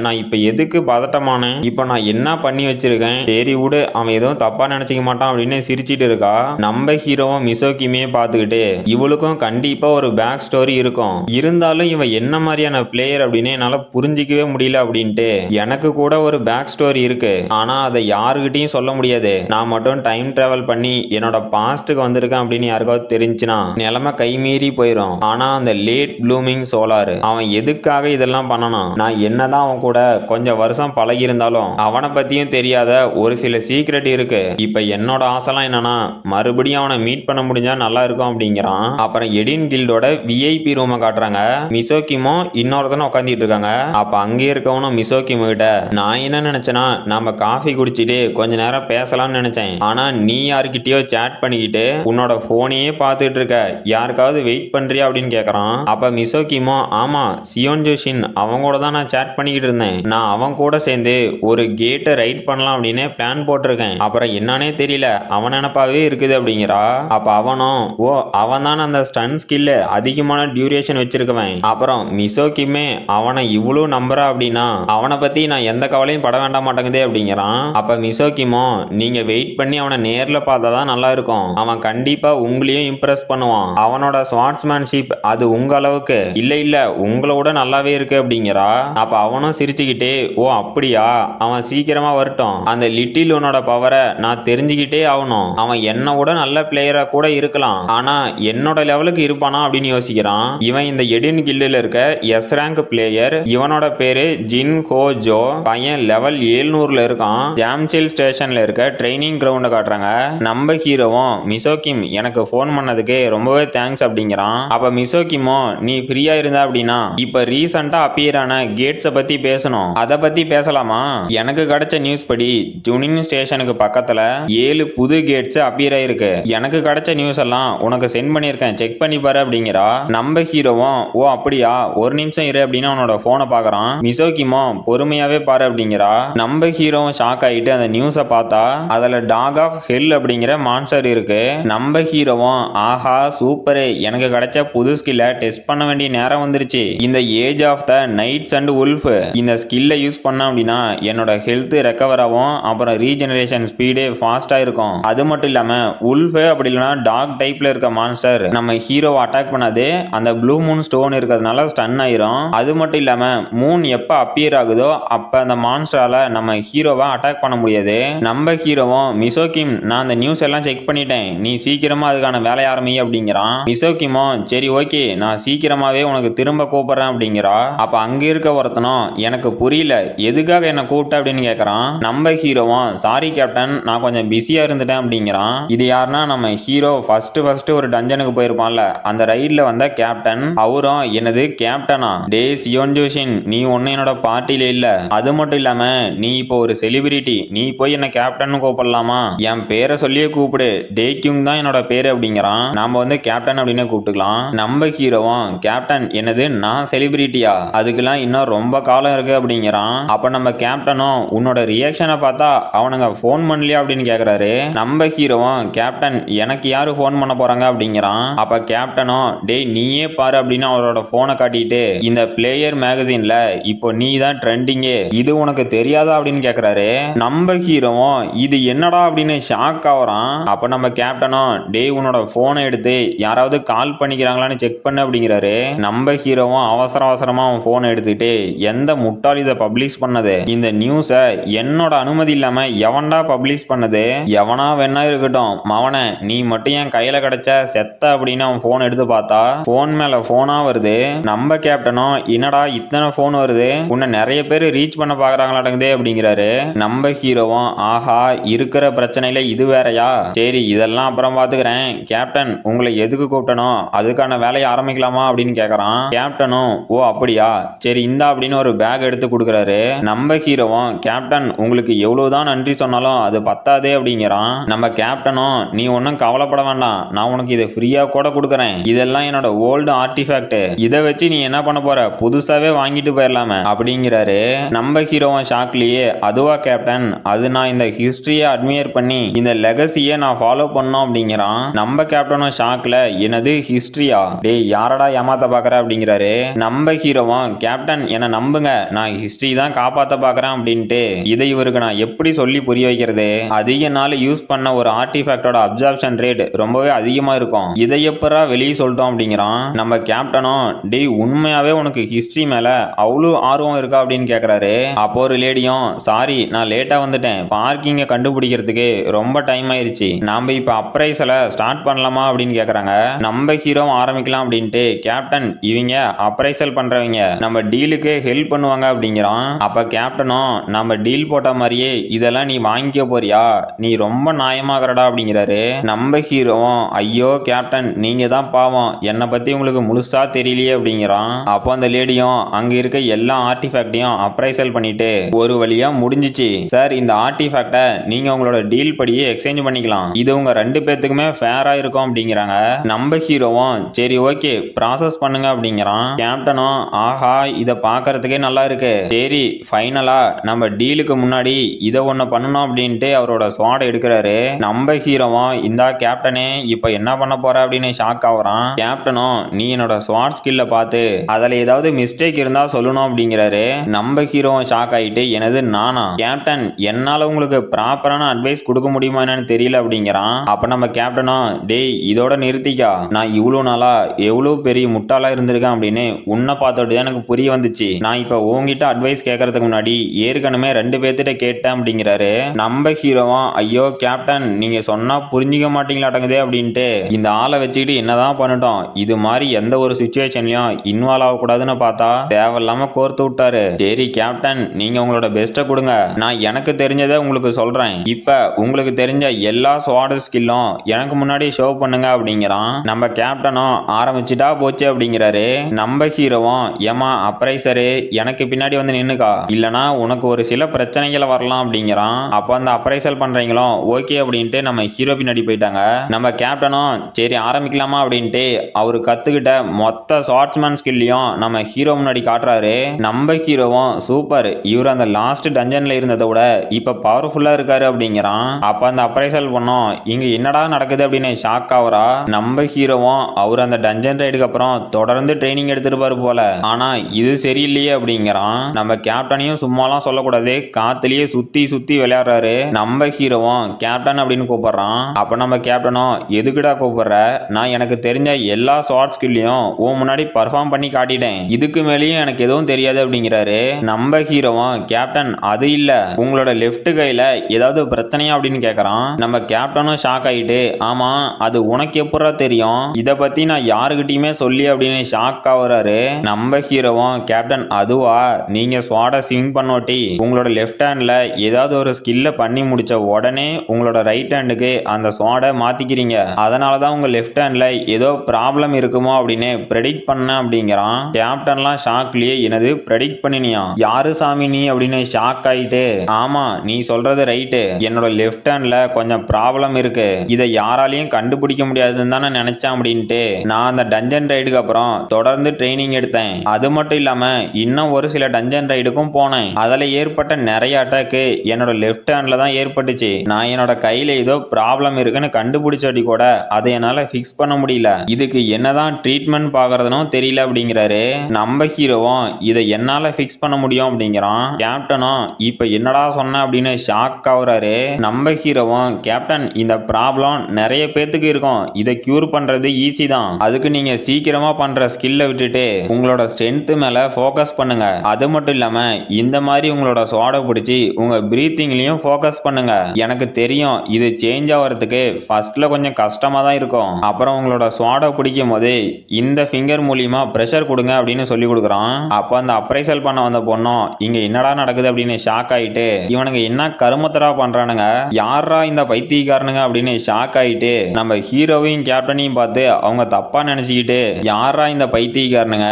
நான் இப்ப எதுக்கு பதட்டமானேன், இப்ப நான் என்ன பண்ணி வச்சிருக்கேன், சரி விடு அவன் எதுவும் தப்பா நினைச்சிக்க மாட்டான் அப்படின்னு சிரிச்சிட்டு இருக்கா. நம்ம ஹீரோவும் மிசோகிமே பார்த்துக்கிட்டு இவளுக்கும் கண்டிப்பா ஒரு பேக் ஸ்டோரி இருக்கும், இருந்தாலும் இவன் என்ன மாதிரியான பிளேயர் அப்படின்னு என்னால புரிஞ்சிக்கவே முடியல அப்படின்ட்டு எனக்கு கூட ஒரு பேக் ஸ்டோரி இருக்கு, ஆனா அதை யாருகிட்டையும் சொல்ல முடியாது, நான் மட்டும் டைம் டிராவல் பண்ணி என்னோட பாஸ்டுக்கு வந்திருக்கேன் அப்படின்னு யாருக்காவது தெரிஞ்சுனா நிலைமை கை மீறி போயிடும். ஆனா அந்த லேட் ப்ளூமிங் சோலார் அவன் எதுக்காக இதெல்லாம் பண்ணணும், நான் என்னதான் அவன் கூட கொஞ்சம் வருஷம் பழகி இருந்தாலும் அவனை பத்தியும் தெரியாத ஒரு சில சீக்ரெட் இருக்கு. இப்ப என்னோட ஆசைலாம் என்னன்னா மறுபடியும் அவனை மீட் பண்ண முடிஞ்சா நல்லா இருக்கும் அப்படிங்கிறான். அப்புறம் எடின் கில்டோட விஐபி ரூமை காட்டுறாங்க. மிசோகிமோ இன்னொருத்தனும் உட்காந்துட்டு இருக்காங்க. அப்ப அங்கே இருக்கவனும் மிசோகிமோ கிட்ட நான் என்ன நினைச்சேன்னா நம்ம காஃபி குடிச்சிட்டு கொஞ்ச நேரம் பேசலாம்னு நினைச்சேன், ஆனா நீ யாருக்கிட்டயோ சேட் பண்ணிக்கிட்டு உன்னோட போனையே பார்த்துட்டு இருக்க, யாருக்காவது வெயிட் பண்றியா அப்படின்னு கேக்குறான். அப்ப மிசோகிமோ ஆமா சியோன் ஜோஷின் அவங்க கூட தான் நான் சேட் பண்ணிக்கிட்டு இருந்தேன், நான் அவன் கூட சேர்ந்து ஒரு கேட்டை ரைட் பண்ணலாம் அப்படின்னு பிளான் போட்டிருக்கேன், அப்புறம் என்னன்னே தெரியல அவன் நினைப்பாவே இருக்குது அப்படிங்கிறா. அப்ப அவனும் ஓ அவன் தான் அந்த ஸ்டன் ஸ்கில் அதிகமான டியூரேஷன் வச்சிருக்கவன், அப்புறம் மிசோகிமே அவனை இவ்வளவு நம்புறா அப்படின்னா அவனை பத்தி நான் எந்த கவலையும் பட வேண்டாம் மாட்டேங்குதே அப்படிங்கிறான். அப்ப மிசோகிமோ நீங்க வெயிட் பண்ணி அவனை நேர்ல பார்த்தா தான் நல்லா இருக்கும், அவன் கண்டிப்பா உங்களையும் இம்ப்ரெஸ் பண்ணுவான், அவனோட ஸ்வாட்ஸ்மேன்ஷிப் அது உங்க அளவுக்கு இல்ல இல்ல உங்களோட நல்லாவே இருக்கு அப்படிங்கிறா. அப்ப அவனும் சிரிச்சுக்கிட்டே ஓ அப்படியா, அவன் சீக்கிரமா வரட்டும், அந்த லிட்டில் உன்னோட பவரை நான் தெரிஞ்சுக்கிட்டே ஆகணும், அவன் என்னோட நல்ல பிளேயரா கூட இருக்கலாம், ஆனா என்னோட லெவலுக்கு இருப்பானா அப்படின்னு யோசிக்கிறான். இவன் இந்த எடின் கில்லில் இருக்க எஸ் ரேங்க் பிளேயர், இவனோட பேரு ஜின் ஹோ ஜோ, பையன் லெவல் 700ல இருக்கான். ஜாம்சில் ஸ்டேஷன்ல இருக்க ட்ரைனிங் கிரவுண்ட காட்டுறாங்க. நம்ம ஹீரோவும் மிசோகிம் எனக்கு போன் பண்ணதுக்கு ரொம்பவே தேங்க்ஸ் அப்படிங்கிறான். அப்ப மிசோகிமோ நீ ஃப்ரீயா இருந்தா அப்படின்னா இப்ப ரீசெண்டா அப்பியர் ஆன கேட்ஸை பத்தி பேசணும், அதை பத்தி பேசலாமா, எனக்கு கிடைச்ச நியூஸ் படி ஜுனின் ஸ்டேஷனுக்கு பக்கத்துல 7 புது கேட்ஸ் அப்பியர் ஆயிருக்கு, எனக்கு கிடைச்ச நியூஸ் எல்லாம் உனக்கு சென்ட் பண்ணிருக்கேன் செக் பண்ணி பாரு அப்படிங்கிறா. நம்ம ஹீரோவும் ஓ அப்படியா ஒரு நிமிஷம் இரு அப்படின்னு அவனோட போனை பாக்குறான். மிசோகிமோ பொறுமையாவே பாரு அப்படிங்கிறா. நம்ம ஹீரோவும் ஷாக் ஆயிட்டு அந்த நியூஸை பார்த்தா அதுல டாக் ஆஃப் ஹெல் அப்படிங்கிற மான்ஸ்டர் இருக்கு. நம்ம ஹீரோவும் ஆஹா சூப்பர், எனக்கு கிடைச்ச புது ஸ்கில்லை டெஸ்ட் பண்ண வேண்டிய நேரம் வந்துருச்சு, இந்த age of the knights and wolf இந்த ஸ்கில்லை யூஸ் பண்ண அப்படின்னா என்னோட ஹெல்த் ரெக்கவர் ஆகும், அப்புறம் ரீஜெனரேஷன் ஸ்பீடே ஃபாஸ்டா இருக்கும், அது மட்டும் இல்லாம உல்ஃப் அப்படி இல்லைன்னா டாக் டைப்ல இருக்க மான்ஸ்டர் நம்ம ஹீரோவை அட்டாக் பண்ணாது, அந்த ப்ளூ மூன் ஸ்டோன் இருக்கிறதுனால ஸ்டன் ஆயிரும், அது மட்டும் இல்லாம மூன் எப்ப அப்பியர் ஆகுதோ அப்ப அந்த மான்ஸ்டரால நம்ம ஹீரோவை அட்டாக் பண்ண முடியாது. நம்ம ஹீரோவும் மிசோகிம் நான் அந்த நியூஸ் எல்லாம் செக் பண்ணிட்டேன், நீ சீக்கிரமா அதுக்கான வேலையை ஆரம்பி அப்படிங்கிறான். மிசோகிமோ சரி ஓகே நான் சீக்கிரமாவே உனக்கு திரும்ப கூப்பிடுறேன் அப்படிங்கிறா. அப்ப அங்க இருக்க ஒருத்தனும் எனக்கு புரியல எதுக்காக என்ன கூப்பிட்ட அப்படின்னு கேக்குறான். நம்ம ஹீரோவும் சாரி கேப்டன் நான் கொஞ்சம் பிஸியா இருந்துட்டேன் அப்படிங்கிறான். இது யாருன்னா நம்ம ஹீரோ ஃபர்ஸ்ட் ஒரு டஞ்சனுக்கு போயிருப்பான்ல அந்த ரைட்ல வந்த கேப்டன், அவரும் என்னது கேப்டனா, டே சியோன் ஜோஷின் நீ ஒன்னும் என்னோட பார்ட்டியில இல்ல, அது மட்டும் இல்லாம நீ இப்போ ஒரு செலிபிரிட்டி, நீ போய் என்ன கேப்டன் கூப்பிடலாமா, என் பேரை சொல்லியே கூப்பிடு, டே கியூங் தான் என்னோட பேரு அப்படிங்கிறான். நாம வந்து கேப்டன் அப்படின்னு கூப்பிட்டுக்கலாம். நம்ம ஹீரோவும் கேப்டன் என்னது நான் செலிபிரிட்டியா, அதுக்கெல்லாம் இன்னும் ரொம்ப காலம் இருக்கு அப்படிங்கிறான். அப்ப நம்ம கேப்டனும் உன்னோட ரியாக்ஷனை பார்த்தா அவனுங்க போன் பண்ணலையா அப்படின்னு கேக்குறாரு. நம்ம ஹீரோவும் கேப்டன் எனக்கு யாரு போன் பண்ண போறாங்க அப்படிங்கிறான். அப்ப கேப்டனும் டேய் நீயே பாரு அப்படின்னு அவரோட போனை காட்டிட்டு இந்த பிளேயர் மேகசின்ல இப்போ நீ தான் ட்ரெண்டிங்கே, இது உனக்கு தெரியாதா அப்படின்னு கேக்குறாரு. நம்ம ஹீரோவும் ஹீரோவும் இது என்னடா அப்படின்னு ஷாக் ஆகுறான். அப்ப நம்ம கேப்டனும் டேய் உன்னோட போனை எடுத்து யாராவது கால் பண்ணிக்கிறாங்களான்னு செக் பண்ணு அப்படிங்கிறாரு. நம்ம ஹீரோவும் அவசர அவசரமா அவன் போனை எடுத்துட்டு எந்த முட்டாள் இதை பப்ளிஷ் பண்ணது, இந்த நியூஸை என்னோட அனுமதி இல்லாம எவன்டா பப்ளிஷ் பண்ணது, எவனா வேணா இருக்கட்டும் மவனை நீ மட்டும் என் கையில கிடைச்ச செத்த அப்படின்னு அவன் போன் எடுத்து பார்த்தா போன் மேல போனா வருது. நம்ம கேப்டனும் என்னடா இத்தனை போன் வருது, உன்னை நிறைய பேர் ரீச் பண்ண பாக்குறாங்களாட்டங்குதே அப்படிங்கிறாரு. நம்ம ஹீரோவும் ஆஹா இருக்கிற பிரச்சனையில இது வேறயா, சரி இதெல்லாம் அப்புறம் பாத்துக்கிறேன், கேப்டன் உங்களை எதுக்கு கூப்பிட்டனோ அதுக்கான வேலையை ஆரம்பிக்கலாமா அப்படின்னு கேக்குறான். கேப்டனும் ஓ அப்படியா சரி இந்தா அப்படின்னு ஒரு பேக் எடுத்து கொடுக்குறாரு. நம்ம ஹீரோவும் கேப்டன் உங்களுக்கு எவ்வளவுதான் நன்றி சொன்னாலும் அது பத்தாதே அப்படிங்கிறான். நம்ம கேப்டனும் நீ ஒன்னும் கவலைப்பட வேண்டாம், நான் உனக்கு இதை ஃப்ரீயா கூட கொடுக்குறேன், இதெல்லாம் என்னோட ஓல்டு ஆர்டிஃபேக்ட், இதை வச்சு நீ என்ன பண்ண போற, புதுசாவே வாங்கிட்டு போயிடலாமே அப்படிங்கிறாரு. நம்ம ஹீரோவும் ஷாக்லயே அதுவா கேப்டன், அது நான் இந்த ஹிஸ்டரியை அட்மையர் பண்ணி இந்த லெகசியை நான் ஃபாலோ பண்ணோம் அப்படிங்கிறான். நம்ம கேப்டனும் ஷாக்ல என்னது ஹிஸ்டரியா, டேய் யாரடா ஏமாத்த பாக்குற அப்படிங்கிறாரு. நம்ம ஹீரோவும் கேப்டன் என்ன நம்புங்க நான் ஹிஸ்டரி தான் காப்பாத்த பாக்குறேன் அப்படின்ட்டு இதை இவருக்கு நான் எப்படி சொல்லி புரிய வைக்கிறது, அதிக நாள் யூஸ் பண்ண ஒரு ஆர்டிஃபேக்டோட அப்சார்ப்ஷன் ரேட் ரொம்பவே அதிகமா இருக்கும், இதை எப்பரா வெளியே சொல்லிட்டோம் அப்படிங்கிறான். நம்ம கேப்டனும் டேய் உண்மையாவே உனக்கு ஹிஸ்டரி மேல அவ்வளவு ஆர்வம் இருக்கா அப்படின்னு கேக்குறாரு. அப்போ ஒரு லேடியும் சாரி நான் லேட்டா வந்துட்டேன், பார்க்கிங்க கண்டுபிடிக்கிறதுக்கு ரொம்ப டைம் ஆயிருச்சு, நாம இப்ப அப்ரைசல ஸ்டார்ட் பண்ணலாமா அப்படின்னு கேக்குறாங்க. நம்ம ஹீரோ ஆரம்பிக்கலாம் அப்படின்ட்டு கேப்டன் இவங்க அப்ரைசல் பண்றவங்க நம்ம டீலுக்கு ஹெல்ப் பண்ணுவாங்க அப்படிங்கிறான். அப்ப கேப்டனும் நம்ம டீல் போட்ட மாதிரியே இதெல்லாம் நீ வாங்கிக்க போறியா, நீ ரொம்ப நியாயமாகறடா அப்படிங்கிறாரு. நம்ம ஹீரோவும் ஐயோ கேப்டன் நீங்க தான் பாவம், என்னை பத்தி உங்களுக்கு முழுசா தெரியலையே அப்படிங்கிறான். அப்போ அந்த லேடியும் அங்க இருக்க எல்லா ஆர்டிஃபேக்டையும் அப்ரைசல் பண்ணிட்டு ஒரு வழியா முடிஞ்சிச்சு சார், இந்த ஆர்டிஃபேக்டை நீங்க உங்களோட டீல் படியே எக்ஸ்சேஞ்ச் பண்ணிக்கலாம், இது உங்க ரெண்டு பேத்துக்குமே ஃபேரா இருக்கும் அப்படிங்கிறாங்க. நம்ம ஹீரோவும் சரி ஓகே ப்ராசஸ் பண்ணுங்க அப்படிங்கிறான். கேப்டனும் ஆஹா இதை பார்க்கறதுக்கே நல்லா இருக்கு, சரி ஃபைனலா நம்ம டீலுக்கு முன்னாடி இதை ஒண்ணு பண்ணணும் அப்படின்ட்டு அவரோட ஸ்வாட் எடுக்கிறாரு. நம்ம ஹீரோவும் இந்தா கேப்டனே இப்ப என்ன பண்ண போற அப்படின்னு ஷாக் ஆகுறான். கேப்டனும் நீ என்னோட ஸ்வாட் ஸ்கில்ல பார்த்து அதுல ஏதாவது மிஸ்டேக் இருந்தா சொல்லணும் அப்படிங்கிறாரு. நம்ம ஹீரோவும் ஷாக் ஆயிட்டு எனது நானா கேப்டன், என்னால உங்களுக்கு ப்ராப்பரான அட்வைஸ் கொடுக்க முடியுமா என்னன்னு தெரியல அப்படிங்கிறான். அப்ப நம்ம கேப்டனும் டேய் இதோட நிறுத்திக்கா, நான் இவ்வளவு நாளா எவ்வளவு பெரிய முட்டாளா இருந்திருக்கேன் அப்படின்னு உன்னை பார்த்தோடு எனக்கு புரிய வந்துச்சு, நான் இப்ப உங்ககிட்ட அட்வைஸ் கேட்கறதுக்கு முன்னாடி ஏற்கனவே ரெண்டு பேர்த்திட்ட கேட்டேன் அப்படிங்கிறாரு. நம்ம ஹீரோவும் ஐயோ கேப்டன் நீங்க சொன்னா புரிஞ்சிக்க மாட்டீங்களாட்டங்குதே அப்படின்ட்டு இந்த ஆளை வச்சுக்கிட்டு என்னதான் பண்ணட்டும், இது மாதிரி எந்த ஒரு சுச்சுவேஷன்லயும் இன்வால்வ் ஆகக்கூடாதுன்னு பார்த்தா தேவையில்லாம கோர்த்து விட்டாரு. சரி கேப்டன் நீங்க உங்களோட பெஸ்ட்டை கொடுங்க, நான் எனக்கு தெரிஞ்சதை உங்களுக்கு சொல்றேன், இப்ப உங்களுக்கு தெரிஞ்ச எல்லா ஸ்வாட் ஸ்கில்லும் எனக்கு முன்னாடி ஷோ பண்ணுங்க அப்படிங்கிறான். நம்ம கேப்டனும் ஆரம்பிச்சுட்டா போச்சு அப்படிங்கிறாரு. நம்ம ஹீரோவும் ஏமா அப்ரைசரு எனக்கு பின்னாடி வந்து நின்னுக்கா, இல்லனா உனக்கு ஒரு சில பிரச்சனைகளை வரலாம் அப்படிங்கிறான். அப்ப அந்த அப்ரைசல் பண்றீங்களும் ஓகே அப்படின்ட்டு நம்ம ஹீரோ பின்னாடி போயிட்டாங்க. நம்ம கேப்டனும் சரி ஆரம்பிக்கலாமா அப்படின்ட்டு அவரு கத்துக்கிட்ட மொத்த ஷார்ட்ஸ்மேன் ஸ்கில்லையும் நம்ம ஹீரோ முன்னாடி காட்டுறாரு. நம்ம ஹீரோவும் சூப்பர், இவர் அந்த லாஸ்ட் டஞ்சன்ல இருந்ததை விட இப்ப பவர்ஃபுல்லா இருக்காரு அப்படிங்கிறான். அப்ப அந்த அப்ரைசல் பண்ணோம் இங்க என்னடா நடக்குது அப்படின்னு ஷாக் ஆகுறா. நம்ம ஹீரோவும் அவர் அந்த டஞ்சன் ரைடுக்கு அப்புறம் தொடர்ந்து ட்ரைனிங் எடுத்துருப்பாரு போல, ஆனா இது சரியில்லையே அப்படிங்கிறான். நம்ம கேப்டனையும் சும்மாலாம் சொல்லக்கூடாது, காத்துலயே சுத்தி சுத்தி விளையாடுறாரு. நம்ம ஹீரோவும் கேப்டன் அப்படின்னு கூப்பிடுறான். அப்ப நம்ம கேப்டனும் எதுக்குடா கூப்பிடுற, நான் எனக்கு தெரிஞ்ச எல்லா ஷார்ட் ஸ்கில்லையும் உன் முன்னாடி பர்ஃபார்ம் பண்ணி காட்டிட்டேன், இதுக்கு மேலேயும் எனக்கு எதுவும் தெரியாது அப்படிங்கிறாரு. நம்ம ஹீரோவும் கேப்டன் அது இல்ல உங்களோட லெஃப்ட் கையில ஏதாவது பிரச்சனையா அப்படின்னு கேக்குறான். நம்ம கேப்டனும் ஷாக் ஆயிட்டு ஆமா அது உனக்கு எப்படா தெரியும், இத பத்தி நான் யாருக்கிட்டையுமே சொல்லி அப்படின்னு ஷாக் ஆகுறாரு. நம்ம ஹீரோவும் கேப்டன் அதுவா, நீங்க ஸ்வாட ஸ்விங் பண்ணோட்டி உங்களோட லெஃப்ட் ஹேண்ட்ல ஏதாவது ஒரு ஸ்கில்ல பண்ணி முடிச்ச உடனே உங்களோட ரைட் ஹேண்டுக்கு அந்த ஸ்வாட மாத்திக்கிறீங்க, அதனாலதான் உங்க லெஃப்ட் ஹேண்ட்ல ஏதோ ப்ராப்ளம் இருக்குமோ அப்படின்னு ப்ரெடிக்ட் பண்ண அப்படிங்கிறான். கேப்டன்லாம் ஷாக்லயே என்னது ப்ரெடிக்ட் பண்ணினியா, யாரு சாமி நீ அப்படின்னு ஷாக் ஆயிட்டு ஆமா நீ சொல்றது ரைட்டு, என்னோட லெஃப்ட் ஹேண்ட்ல கொஞ்சம் ப்ராப்ளம் இருக்கு, இதை யாராலையும் கண்டுபிடிக்க முடியாதுன்னு தானே நினைச்சேன் அப்படின்ட்டு நான் அந்த டஞ்சன் ரைடுக்கு அப்புறம் தொடர்ந்து ட்ரைனிங் எடுத்தேன், அது மட்டும் இல்லாம இன்னும் ஒரு சில டஞ்சன் ரைடுக்கும் போனேன், அதுல ஏற்பட்ட நிறைய அட்டாக்கு என்னோட லெஃப்ட் ஹேண்ட்ல தான் ஏற்பட்டுச்சு, நான் என்னோட கையில ஏதோ ப்ராப்ளம் இருக்குன்னு கண்டுபிடிச்சாடி கூட அதை என்னால ஃபிக்ஸ் பண்ண முடியல, இதுக்கு என்னதான் ட்ரீட்மெண்ட் பாக்குறதுனும் தெரியல அப்படிங்கிறாரு. நம்ம ஹீரோவும் இதை என்னால ஃபிக்ஸ் பண்ண முடியும் அப்படிங்கிறான். கேப்டனும் இப்ப என்னடா சொன்ன அப்படின்னு ஷாக் ஷாக் ஆகுறாரு. நம்ம ஹீரோவும் கேப்டன் இந்த ப்ராப்ளம் நிறைய பேத்துக்கு இருக்கும், இதை கியூர் பண்றது ஈஸி தான், அதுக்கு நீங்க சீக்கிரமா பண்ற ஸ்கில்லை விட்டுட்டு உங்களோட ஸ்ட்ரென்த் மேல ஃபோக்கஸ் பண்ணுங்க, அது மட்டும் இல்லாம இந்த மாதிரி உங்களோட சுவாட பிடிச்சி உங்க பிரீத்திங்லயும் ஃபோக்கஸ் பண்ணுங்க, எனக்கு தெரியும் இது சேஞ்ச் ஆகிறதுக்கு ஃபர்ஸ்ட்ல கொஞ்சம் கஷ்டமா தான் இருக்கும், அப்புறம் உங்களோட சுவாட பிடிக்கும் போது இந்த ஃபிங்கர் மூலியமா பிரஷர் கொடுங்க அப்படின்னு சொல்லி கொடுக்குறான். அப்ப அந்த அப்ரைசல் பண்ண வந்த பொண்ணும் இங்க என்னடா நடக்குது அப்படின்னு ஷாக் ஆயிட்டு இவனுங்க என்ன கருமத்தரா பண்றானுங்க, யாரா இந்த பைத்தியக்காரனுங்க அப்படின்னு ஷாக் ஆயிட்டு நம்ம ஹீரோவையும் கேப்டனையும் பார்த்து அவங்க தப்பா நினைச்சுக்கிட்டு யாரா இந்த பைத்தியக்காரனுங்க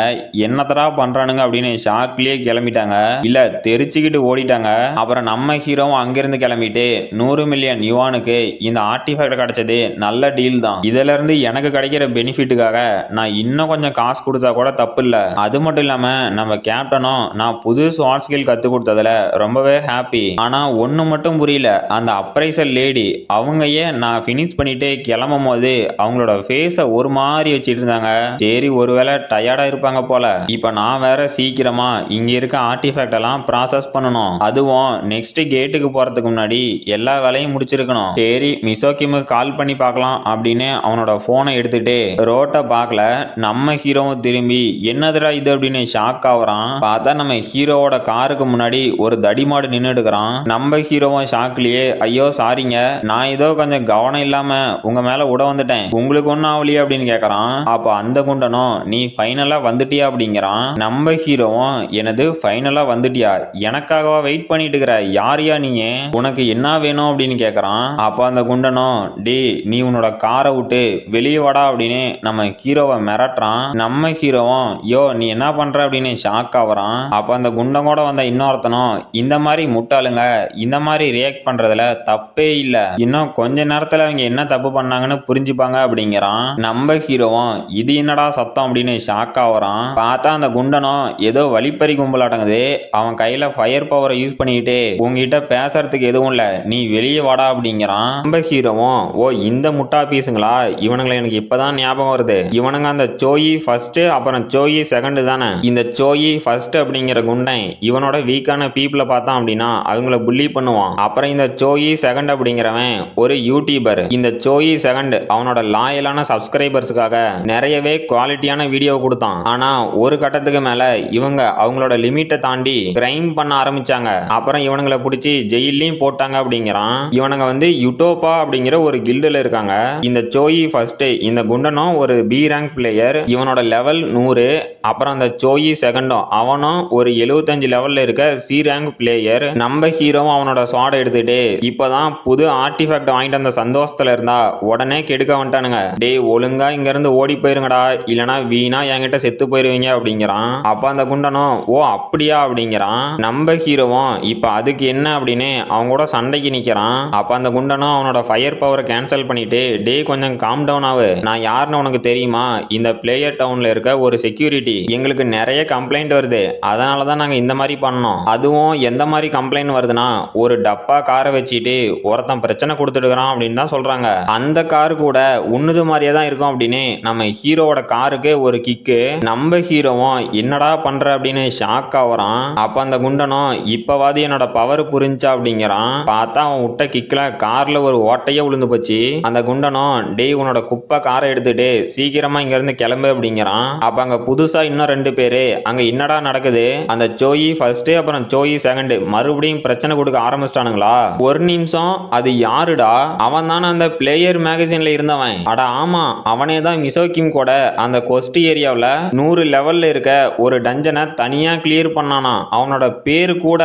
என்னத்தரா பண்றானுங்க அப்படின்னு ஷாக்லயே கிளம்பிட்டாங்க, இல்ல தெரிச்சுக்கிட்டு ஓடிட்டாங்க. அப்புறம் நம்ம ஹீரோவும் அங்கிருந்து கிளம்பிட்டு 100 மில்லியன் யுவானுக்கு இந்த ஆர்டிஃபேக்ட் கிடைச்சது நல்ல டீல் தான், இதுல இருந்து எனக்கு கிடைக்கிற பெனிஃபிட்டுக்காக நான் இன்னும் கொஞ்சம் காசு கொடுத்தா கூட தப்பு இல்ல, அது மட்டும் இல்லாம நம்ம கேப்டனும் நான் புது ஸ்வாட் ஸ்கில் கத்து கொடுத்ததுல ரொம்பவே ஹாப்பி. ஆனா ஒண்ணு மட்டும் புரியல, அந்த அப்ரைசல் லேடி அவங்க ஏன் நான் ஃபினிஷ் பண்ணிட்டு கிளம்பும் போது அவங்களோட ஃபேஸை ஒரு மாதிரி வச்சுட்டு இருந்தாங்க, சரி ஒருவேளை டயர்டா இருப்பாங்க போல. இப்ப நான் வேற சீக்கிரமா இங்க இருக்க ஆர்டிஃபேக்ட் எல்லாம் ப்ராசஸ் பண்ணணும், அதுவும் நெக்ஸ்ட் கேட்டுக்கு போறதுக்கு முன்னாடி எல்லா வேலையும் முடிச்சிருக்கணும். சரி மிசோகிமுக்கு கால் பண்ணி பார்க்கலாம் அப்படின்னு அவனோட போனை எடுத்துட்டு ரோட்டை பார்க்கல, நம்ம ஹீரோவும் திரும்பி என்னதுடா இது அப்படின்னு ஷாக் ஆகுறான். பார்த்தா நம்ம ஹீரோவோட காருக்கு முன்னாடி ஒரு தடிமாடு நின்று எடுக்கிறான். நம்ம ஹீரோவும் ஷாக்லயே ஐயோ சாரிங்க, நான் ஏதோ கொஞ்சம் கவனம் இல்லாம உங்க மேல விட வந்துட்டேன், உங்களுக்கு ஒன்னும் ஆகலையே அப்படின்னு கேட்கறான். அப்ப அந்த குண்டனும் நீ ஃபைனலா வந்துட்டியா அப்படிங்கிறான். நம்ம ஹீரோவும் எனது ஃபைனலா வந்துட்டியா, எனக்காகவா வெயிட் பண்ணிட்டு இருக்கிற, யாரையா நீ, உனக்கு என்ன வேணும் அப்படின்னு கேட்கறான். அப்ப அந்த குண்டனும் டே நீ உன்னோட காரை விட்டு வெளியே வாடா அப்படின்னு நம்ம ஹீரோவை மிரட்டுறான். நம்ம ஹீரோவும் யோ நீ என்ன பண்ற அப்படின்னு ஷாக் ஆகுறான். அப்ப அந்த குண்டம் கூட வந்த இன்னொருத்தனும் இந்த மாதிரி முட்டாளுங்க இந்த மாதிரி ரியாக்ட் பண்றதுல தப்பே இல்ல, இன்னும் கொஞ்ச நேரத்துல அவங்க என்ன தப்பு பண்ணாங்கன்னு புரிஞ்சுப்பாங்க அப்படிங்கிறான். நம்ம ஹீரோவும் இது என்னடா சத்தம் அப்படின்னு ஷாக் ஆகுறான். பார்த்தா அந்த குண்டனும் ஏதோ வழிப்பறி கும்பலாட்டங்குது, அவன் கையில ஃபயர் பவரை யூஸ் பண்ணிட்டு உங்ககிட்ட பேசுறதுக்கு எதுவும் இல்ல, நீ வெளியே வாடா அப்படிங்கிறான். நம்ம ஹீரோவும் ஓ இந்த முட்டா பீஸுங்களா, இவனுங்களை எனக்கு இப்பதான் ஞாபகம் வருது, இவனுங்க அந்த சோயி ஃபர்ஸ்ட் அப்புறம் சோயி செகண்ட் தானே, இந்த சோயி ஃபர்ஸ்ட் அப்படிங்கிற குண்டன் இவனோட வீக்கான பீப்புளை பார்த்தான் அப்படின்னா அவங்கள புள்ளி பண்ணுவான். அப்புறம் இந்த சோயி செகண்ட் அப்படிங்கிறவன் ஒரு யூடியூபர், இந்த சோயி செகண்ட் அவனோட லாயலான சப்ஸ்கிரைபர்ஸுக்காக நிறையவே குவாலிட்டியான வீடியோ கொடுத்தான். ஆனா ஒரு கட்டத்துக்கு மேல இவங்க அவங்களோட லிமிட்டை தாண்டி கிரைம் பண்ண ஆரம்பிச்சாங்க, அப்புறம் இவனுங்களை பிடிச்சி ஜெயிலையும் போட்டாங்க அப்படிங்கிறான். இவனுங்க வந்து யுட்டோபா அப்படிங்கிற ஒரு கில்டுல இருக்காங்க. இந்த சோயி ஃபர்ஸ்ட் இந்த குண்டனும் ஒரு பி ரேங்க் பிளேயர், இவனோட லெவல் 100, அப்புறம் அந்த சோயி செகண்டும் அவனும் ஒரு 75 லெவல்ல இருக்க சி ரேங்க் பிளேயர். நம்ம ஹீரோவும் அவனோட ஸ்வாட் எடுத்துட்டு இப்பதான் புது ஆர்டிஃபேக்ட் வாங்கிட்டு அந்த சந்தோஷத்துல இருந்தா உடனே கெடுக்க வந்துட்டானுங்க, டே ஒழுங்கா இங்க இருந்து ஓடி போயிருங்கடா இல்லனா வீணா என்கிட்ட செத்து போயிருவீங்க அப்படிங்கிறான். அப்ப அந்த குண்டனும் ஓ அப்படியா அப்படிங்கிறான். நம்ம ஹீரோவும் இப்ப அதுக்கு என்ன அப்படின்னு அவங்க கூட சண்டைக்கு நிக்கிறான். அப்ப அந்த குண்டனும் அவனோட ஃபயர் பவரை கேன்சல் பண்ணிட்டு டே கொஞ்சம் காம் டவுன் ஆகு, நான் யாருன்னு உனக்கு தெரியுமா, இந்த பிளேயர் டவுன்ல இருக்க ஒரு செக்யூரிட்டி, எங்களுக்கு நிறைய கம்ப்ளைண்ட் வருது அதனாலதான் நாங்க இந்த மாதிரி பண்ணோம், அதுவும் எந்த மாதிரி கம்ப்ளைண்ட் வருதுன்னா ஒரு டப்பா காரை வச்சுட்டு ஒருத்தன் பிரச்சனை கொடுத்துடுறான் அப்படின்னு தான் சொல்றாங்க, அந்த கார் கூட உன்னுது மாதிரியே தான் இருக்கும் அப்படின்னு நம்ம ஹீரோவோட காருக்கு ஒரு கிக்கு. நம்ம ஹீரோவும் என்னடா பண்ற அப்படின்னு ஷாக் ஆகுறான். அப்ப அந்த குண்டனும் இப்பவாது என்னோட பவர் புரிஞ்சா அப்படிங்கிறான். பார்த்தா அவன் விட்ட கிக்ல கார்ல ஒரு ஓட்டையே விழுந்து போச்சு. அந்த குண்டனும் டேய் உன்னோட குப்பை காரை எடுத்துட்டு சீக்கிரமா இங்க இருந்து கிளம்பு அப்படிங்கிறான். அப்ப அங்க புதுசா இன்னும் 2 பேரு அங்க என்னடா நடக்குது, அந்த சோயி ஃபர்ஸ்ட் அப்புறம் சோயி செகண்ட் மறுபடியும் பிரச்சனை கொடுக்க ஆரம்பிச்சிட்டானுங்களா, ஒரு நிமிஷம் அது யாருடா, அவன் தானே அந்த பிளேயர் மேகசின்ல இருந்தவன், அட ஆமா அவனே தான் மிசோகிம் கூட அந்த கொஸ்ட் ஏரியாவில் 100 லெவல்ல இருக்க ஒரு டஞ்சனை தனியா கிளியர் பண்ணானா, அவனோட பேரு கூட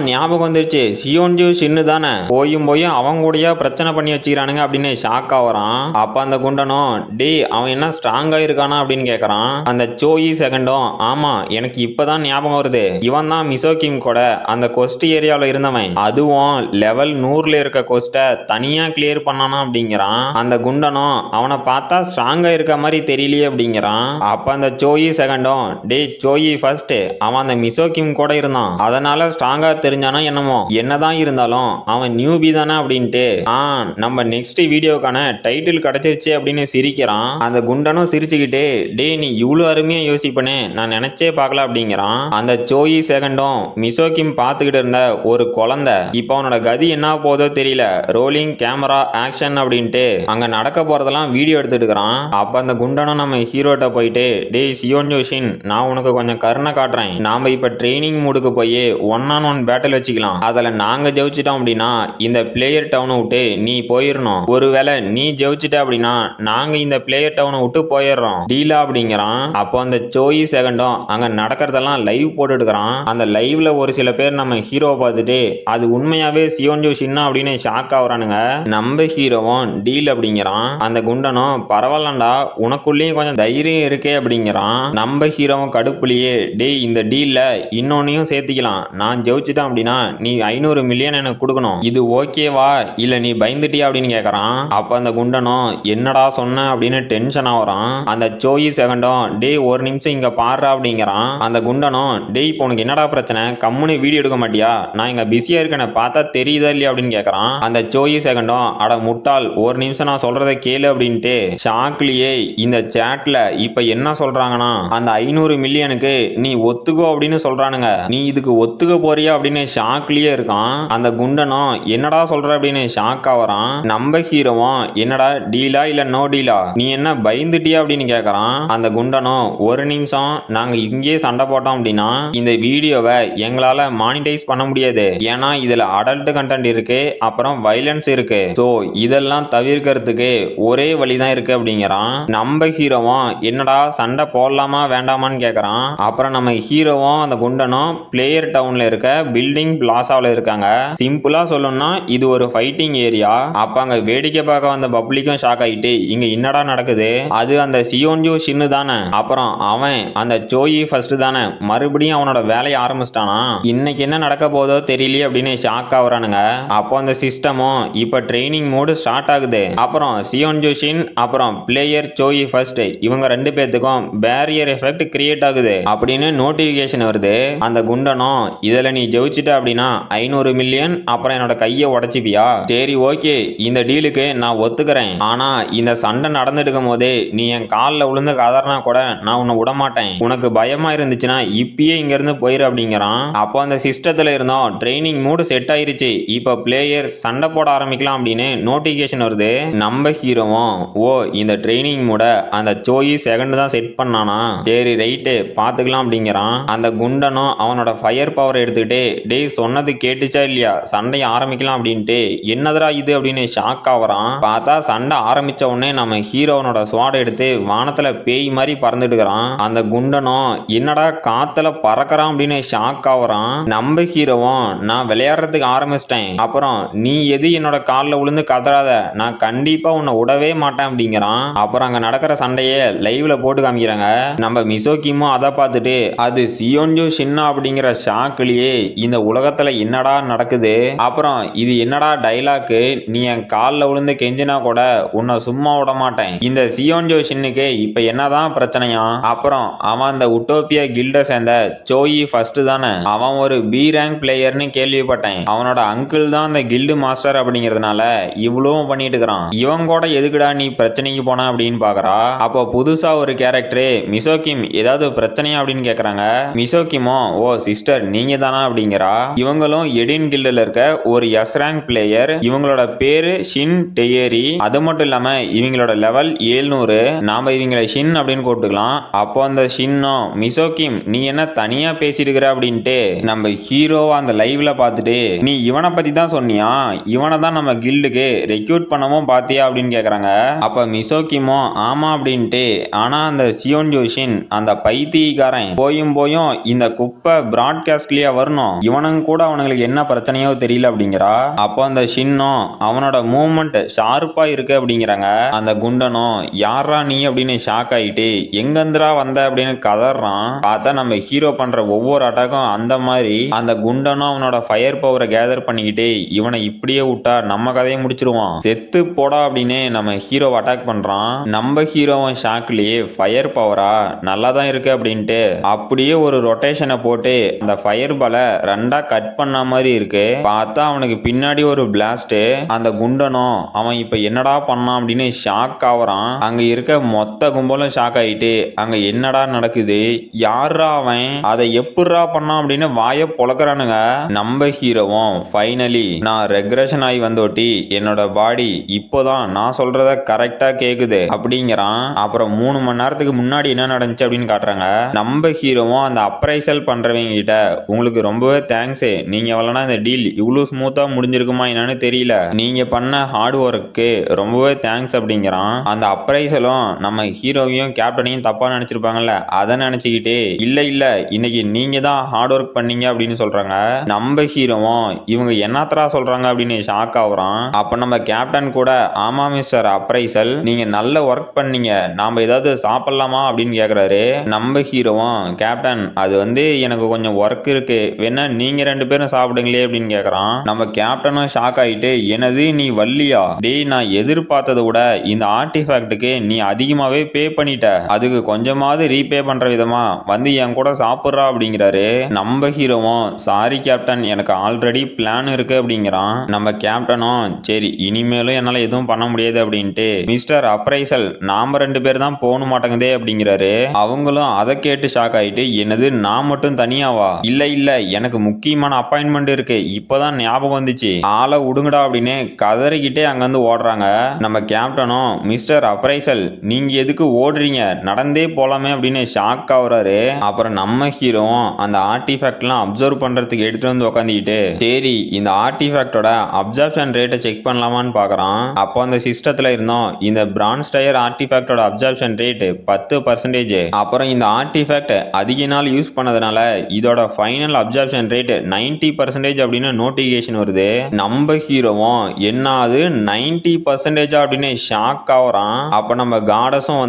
ஞாபகம் வந்துருச்சு, சியோன்ஜு ஷின்னு தானே, போயும் அவங்க கூடயா பிரச்சனை பண்ணி வச்சுக்கிறானுங்க அப்படின்னு ஷாக் ஆகுறான். அப்ப அந்த குண்டனும் டே அவன் என்ன ஸ்ட்ராங்கா இருக்கானா அப்படின்னு கேட்கறான். அந்த சோயி செகண்டும் ஆமா எனக்கு இப்பதான் ஞாபகம் வருது, இவன் தான் மிசோகிம் கூட அந்த கொஸ்ட் ஏரியாவில் இருந்தவன், அதுவும் லெவல் 100ல இருக்க கொஸ்ட தனியா கிளியர் பண்ணானா அப்படிங்கிறான். அந்த குண்டனும் அவனை பார்த்தா ஸ்ட்ராங்கா இருக்க மாதிரி தெரியலையே அப்படிங்கிறான். அப்ப அந்த சோயி செகண்டும் டே சோயி ஃபர்ஸ்ட் அவன் அந்த மிசோகிம் கூட இருந்தான் அதனால ஸ்ட்ராங்கா தெரிஞ்சானா என்னமோ, என்னதான் இருந்தாலும் அவன் நியூபி தானே அப்படின்ட்டு நம்ம நெக்ஸ்ட் வீடியோக்கான டைட்டில் கிடைச்சிருச்சு அப்படின்னு சிரிக்கிறான். அந்த குண்டனும் சிரிச்சுக்கிட்டு டே நீ இவ்வளவு அருமையா யோசிப்பனே நான் நினைச்சே பார்க்கல அப்படிங்கிறான். அந்த சோயி செகண்டும் மிசோகிம் பார்த்துக்கிட்டு இருந்த ஒரு குழந்தை இப்போ அவனோட கதி என்ன போதோ தெரியல. ரோலிங் கேமரா ஆக்ஷன் அப்படின்ட்டு அங்க நடக்க போறதெல்லாம் வீடியோ எடுத்துட்டு இருக்கிறான். அப்ப அந்த குண்டனும் நம்ம ஹீரோட்ட போயிட்டு, டேய் சியோன் ஜோஷின், நான் உனக்கு கொஞ்சம் கருணை காட்டுறேன். நாம இப்ப ட்ரைனிங் மூடுக்கு போய் 1-on-1 பேட்டில் வச்சுக்கலாம். அதுல நாங்க ஜெயிச்சிட்டோம் அப்படின்னா இந்த பிளேயர் டவுனை விட்டு நீ போயிடணும். ஒருவேளை நீ ஜெயிச்சிட்ட அப்படின்னா நாங்க இந்த பிளேயர் டவுனை விட்டு போயிடுறோம். டீலா அப்படிங்கிறான். அப்போ அந்த சோயி செகண்டும் அங்க நடக்கிறதெல்லாம் லைவ் போட்டுட்டு இருக்கிறான். அந்த லைவ்ல ஒரு சில பேர் நம்ம ஹீரோவை பார்த்துட்டு அது உண்மையாவே சியோன் ஜோஷின்னா அப்படின்னு ஷாக் ஆகுறானுங்க. நம்ம ஹீரோவும் டீல் அப்படிங்கிறான். அந்த குண்டனும் பரவாயில்லண்டா, உனக்குள்ளேயும் கொஞ்சம் தைரியம் இருக்கே அப்படிங்கிறான். நம்ம ஹீரோவும் கடுப்புலயே, டேய் இந்த டீல்ல இன்னொன்னையும் சேர்த்துக்கலாம். நான் ஜெயிச்சிட்டேன் அப்படின்னா நீ 500 மில்லியன் எனக்கு கொடுக்கணும். இது ஓகேவா இல்ல நீ பயந்துட்டியா அப்படின்னு கேட்கறான். அப்ப அந்த குண்டனும் என்னடா சொன்ன அப்படின்னு டென்ஷன் ஆகுறான். அந்த சோயி செகண்டும், டேய் ஒரு நிமிஷம் இங்க பாரு அப்படிங்கிறான். அந்த குண்டனும், டேய் இப்போ உனக்கு என்னடா பிரச்சனை, கம்முன்னு வீடியோ எடுக்க மாட்டியா, நான் இங்க பிஸியா இருக்கேன்னு பார்த்தா தெரியுதா இல்லையா அப்படின்னு கேட்கறான். அந்த சோயி செகண்டும், அட முட்டாள், ஒரு நிமிஷம் நான் சொல்றதை கேளு அப்படின்ட்டு ஷாக்லியே இந்த சேட்ல இப்ப என்ன சொல்றாங்கன்னா அந்த 500 மில்லியனுக்கு நீ ஒத்துக்கோ அப்படின்னு சொல்றானுங்க. நீ இதுக்கு ஒத்துக்க போறியா அப்படின்னு ஷாக்லியே இருக்கான். அந்த குண்டனும் என்னடா சொல்ற அப்படின்னு ஷாக் ஆவறான். நம்ம ஹீரோவும் என்னடா டீலா இல்ல நோ டீலா, நீ என்ன பயந்துட்டியா அப்படின்னு கேட்கறான். அந்த குண்டனும் ஒரு நிமிஷம், நாங்க இங்கேயே சண்டை போட்டோம் அப்படின்னா இந்த வீடியோவை எங்களால மானிட்டைஸ் பண்ண முடியாது. ஏன்னா இதுல அடல்ட் கண்டென்ட் இருக்கு, அப்புறம் வயலன்ஸ் இருக்கு. சோ இதெல்லாம் தவிர்க்கிறதுக்கு ஒரே வழிதான் இருக்கு அப்படிங்கிறான். நம்ம ஹீரோவும் என்னடா சண்டை போடலாமா வேண்டாமான்னு கேட்கறான். அப்புறம் நம்ம ஹீரோவும் அந்த குண்டனும் பிளேயர் டவுன்ல இருக்க பில்டிங் பிளாசாவில் இருக்காங்க. சிம்பிளா சொல்லணும்னா இது ஒரு ஃபைட்டிங் ஏரியா. அப்ப அங்க வேடிக்கை பார்க்க வந்த பப்ளிக்கும் ஷாக் ஆயிட்டு இங்க என்னடா நடக்குது, அது அந்த சியோன்ஜோ ஷின்னு தானே, அப்புறம் அவன் அந்த சோயி ஃபர்ஸ்ட் தானே, மறுபடியும் அவனோட வேலையை ஆரம்பிச்சிட்டானா, இன்னைக்கு என்ன நடக்க போதோ தெரியலையே அப்படின்னு ஷாக் ஆகுறானுங்க. அப்போ அந்த சிஸ்டமும் இப்ப ட்ரைனிங் மோடு ஸ்டார்ட் ஆகுது. அப்புறம் சியோன் ஜோஷின் அப்புறம் பிளேயர் சோயி ஃபர்ஸ்ட் இவங்க ரெண்டு பேத்துக்கும் பேரியர் எஃபெக்ட் கிரியேட் ஆகுது அப்படின்னு நோட்டிபிகேஷன் வருது. அந்த குண்டனும் இதுல நீ ஜெயிச்சிட்ட அப்படின்னா 500 மில்லியன் அப்புறம் என்னோட கையை உடைச்சிப்பியா, சரி ஓகே இந்த டீலுக்கு நான் ஒத்துக்கிறேன், ஆனா இந்த சண்டை நடந்துட்டு இருக்கும் போதே நீ என் காலில் விழுந்து கதறினா கூட நான் உன்னை விட மாட்டேன். உனக்கு பயமா இருந்துச்சுன்னா இப்பயே இங்க இருந்து போயிரு அப்படிங்கிறான். அப்போ அந்த சிஸ்டத்துல இருந்தோம் ட்ரைனிங் மூடு செட் ஆயிருச்சு, இப்ப பிளேயர் சண்டை போட ஆரம்பிக்கலாம் அப்படின்னு நோட்டிபிகேஷன் வருது. நம்ம ஹீரோவும் ஓ இந்த ட்ரைனிங் மூட அந்த சோயி செகண்ட் தான் செட் பண்ணானா, சரி ரைட்டு பாத்துக்கலாம் அப்படிங்கிறான். அந்த குண்டனும் அவனோட ஃபயர் பவர் எடுத்துக்கிட்டு, டேய் சொன்னது கேட்டுச்சா இல்லையா, சண்டையை ஆரம்பிக்கலாம் அப்படின்ட்டு என்னதுடா இது அப்படின்னு ஷாக் ஆகுறான். பார்த்தா சண்டை ஆரம்பிச்ச உடனே நம்ம ஹீரோனோட ஸ்வாட் எடுத்து வானத்துல பேய் மாதிரி பறந்துட்டு இருக்கிறான். அந்த குண்டனும் என்னடா காத்துல பறக்கிறான் அப்படின்னு ஷாக் ஆகுறான். நம்ம ஹீரோவும் நான் விளையாடுறதுக்கு ஆரம்பிச்சிட்டேன், அப்புறம் நீ எது என்னோட காலில் விழுந்து கதறாத, நான் கண்டிப்பா உன்னை விடவே மாட்டேன் அப்படிங்கிறான். அப்புறம் அங்க நடக்கிற சண்டையை லைவ்ல போட்டு காமிக்கிறாங்க. நம்ம மிசோகிமும் அதை பார்த்துட்டு அது சியோன்ஜோ ஷின்னா அப்படிங்கிற ஷாக்லயே இந்த உலகத்துல என்னடா நடக்குது, அப்புறம் இது என்னடா டைலாக்கு, நீ என் காலில் விழுந்து கெஞ்சினா கூட உன்னை சும்மா விட மாட்டேன், இந்த சியோன்ஜோ ஷின்னுக்கு இப்ப என்னதான் பிரச்சனையா, அப்புறம் அவன் அந்த உட்டோப்பியா கில்ட சேர்ந்த சோயி ஃபர்ஸ்ட் தானே, அவன் ஒரு பி ரேங்க் பிளேயர்னு கேள்விப்பட்டேன், அவனோட அங்கிள் தான் அந்த கில்டு மாஸ்டர் அப்படிங்கிறதுனால இவ்வளவும் பண்ணிட்டு இருக்கிறான், இவன் கூட எதுக்குடா நீ பிரச்சனைக்கு போன அப்படின்னு பாக்குறா. அப்போ புதுசா ஒரு கேரக்டர் மிசோகிம் ஏதாவது பிரச்சனையா அப்படின்னு கேக்குறாங்க. மிசோகிமோ ஓ சிஸ்டர் நீங்க தானா அப்படிங்கிறா. இவங்களும் எடின் கில்டுல இருக்க ஒரு எஸ் ரேங்க் பிளேயர், இவங்களோட பேரு ஷின் டெயரி, அது மட்டும் இல்லாம இவங்களோட லெவல் 700, நாம இவங்களை ஷின் அப்படின்னு கூப்பிட்டுக்கலாம். அப்போ அந்த ஷின்னோ மிசோகிம் நீ என்ன தனியா பேசிட்டு இருக்கிற அப்படின்ட்டு நம்ம ஹீரோவா அந்த லைவ்ல பார்த்துட்டு, நீ இவனை பத்தி தான் சொன்னியா, இவனை தான் நம்ம கில்டுக்கு ரெக்ரூட் பண்ணவும் பாத்தியா அப்படின்னு கேக்குறாங்க. அப்ப மிசோகிமோ ஆமா அப்படின்ட்டு, ஆனா அந்த சியோன் ஜோஷின் அந்த பைத்தியக்காரன் போயும் இந்த குப்பை பிராட்காஸ்ட்லயே வரணும், இவனுங்க கூட அவனுங்களுக்கு என்ன பிரச்சனையோ தெரியல அப்படிங்கிறா. அப்போ அந்த ஷின்னோ அவனோட மூவ்மெண்ட் ஷார்ப்பா இருக்கு அப்படிங்கிறாங்க. அந்த குண்டனோ யாரா நீ அப்படின்னு ஷாக் ஆயிட்டு எங்கந்திரா வந்த அப்படின்னு கதறான். பார்த்தா நம்ம ஹீரோ பண்ற ஒவ்வொரு அட்டாக்கும் அந்த மாதிரி அந்த குண்டனும் அவனோட ஃபயர் பவரை கேதர் பண்ணிக்கிட்டு இவனை இப்படியே விட்டா நம்ம கதையை முடிச்சிருவான், செத்து போடா அப்படின்னு நம்ம ஹீரோ அட்டாக் பண்றான். நம்ம ஹீரோவும் ஷாக்லயே ஃபயர் பவரா நல்லா தான் இருக்கு அப்படின்ட்டு அப்படியே ஒரு ரொட்டேஷனை போட்டு அந்த ஃபயர் பால ரெண்டா கட் பண்ண மாதிரி இருக்கு. பார்த்தா அவனுக்கு பின்னாடி ஒரு பிளாஸ்ட். அந்த குண்டனும் அவன் இப்ப என்னடா பண்ணான் அப்படின்னு ஷாக் ஆகுறான். அங்க இருக்க மொத்த கும்பலும் ஷாக் ஆயிட்டு அங்க என்னடா நடக்குது, யாரா அவன், அதை எப்படிரா பண்ணான் அப்படின்னு வாய பொளக்குறானுங்க. நம்ம ஹீரோ ஹீரோவும் ஃபைனலி நான் ரெக்ரெஷன் ஆகி வந்தோட்டி என்னோட பாடி இப்போதான் நான் சொல்றத கரெக்டா கேக்குது அப்படிங்கிறான். அப்புறம் 3 மணி நேரத்துக்கு முன்னாடி என்ன நடந்துச்சு அப்படின்னு காட்டுறாங்க. நம்ம ஹீரோவும் அந்த அப்ரைசல் பண்றவங்க கிட்ட உங்களுக்கு ரொம்பவே தேங்க்ஸ், நீங்க வரலனா இந்த டீல் இவ்வளவு ஸ்மூத்தா முடிஞ்சிருக்குமா என்னன்னு தெரியல, நீங்க பண்ண ஹார்ட் ஒர்க்கு ரொம்பவே தேங்க்ஸ் அப்படிங்கிறான். அந்த அப்ரைசலும் நம்ம ஹீரோவையும் கேப்டனையும் தப்பா நினைச்சிருப்பாங்கல்ல, அதை நினைச்சுக்கிட்டே இல்ல இல்ல இன்னைக்கு நீங்க தான் ஹார்ட் ஒர்க் பண்ணீங்க அப்படின்னு சொல்றாங்க. நம்ம ஹீரோவும் இவங்க என்னத்தரா சொல்றாங்க அப்படின்னு ஷாக் ஆகுறான். அப்ப நம்ம கேப்டன் கூட ஆமா மிஸ்டர் அப்ரைசல், நீங்க நல்ல ஒர்க் பண்ணீங்க, நாம ஏதாவது சாப்பிடலாமா அப்படின்னு கேக்குறாரு. நம்ம ஹீரோவும் கேப்டன் அது எனக்கு கொஞ்சம் ஒர்க் இருக்கு, வேணா நீங்க 2 பேரும் சாப்பிடுங்களே அப்படின்னு கேக்குறான். நம்ம கேப்டனும் ஷாக் ஆயிட்டு என்னது நீ வள்ளியா, டேய் நான் எதிர்பார்த்ததை விட இந்த ஆர்டிஃபேக்ட்டுக்கு நீ அதிகமாவே பே பண்ணிட்ட, அதுக்கு கொஞ்சமாவது ரீபே பண்ற விதமா என் கூட சாப்பிடுறா அப்படிங்கிறாரு. நம்ம ஹீரோவும் சாரி கேப்டன் எனக்கு ஆல்ரெடி பிளான் இருக்கு அப்படிங்கிறான். நம்ம கேப்டனும் சரி இனிமேலும் என்னால எதுவும் பண்ண முடியாது அப்படின்ட்டு மிஸ்டர் அப்ரைசல் நாம 2 பேர் தான் போகணும் மாட்டேங்குதே அப்படிங்கிறாரு. அவங்களும் அதை கேட்டு ஷாக் ஆயிட்டு என்னது நான் மட்டும் தனியாவா, இல்ல இல்ல எனக்கு முக்கியமான அப்பாயின்மெண்ட் இருக்கு, இப்பதான் ஞாபகம் வந்துச்சு, ஆளை விடுங்கடா அப்படின்னு கதறிக்கிட்டே அங்கிருந்து ஓடுறாங்க. நம்ம கேப்டனும் மிஸ்டர் அப்ரைசல் நீங்க எதுக்கு ஓடுறீங்க, நடந்தே போலாமே அப்படின்னு ஷாக் ஆகுறாரு. அப்புறம் நம்ம ஹீரோவும் அந்த ஆர்டிஃபேக்ட்லாம் அப்சர்வ் பண்றதுக்கு எடுத்துட்டு வந்து உட்காந்துக்கிட்டு சரி இந்த ஆர்டிஃபேக்டோட அப்சர்ப்ஷன் ரேட்டை செக் பண்ணலாமான்னு பாக்குறான். அப்போ அந்த சிஸ்டத்துல இருந்தோம் இந்த பிரான்ஸ் டயர் ஆர்டிஃபேக்டோட அப்சர்ப்ஷன் ரேட் 10%. அப்புறம் இந்த ஆர்டிஃபேக்ட் அதிக நாள் யூஸ் பண்ணதுனால இதோட ஃபைனல் அப்சர்ப்ஷன் ரேட் 90% அப்படின்னு நோட்டிபிகேஷன் வருது. நம்ம ஹீரோவும் என்ன அது 90% அப்படின்னு ஷாக் ஆகுறான். அப்ப நம்ம காடஸும்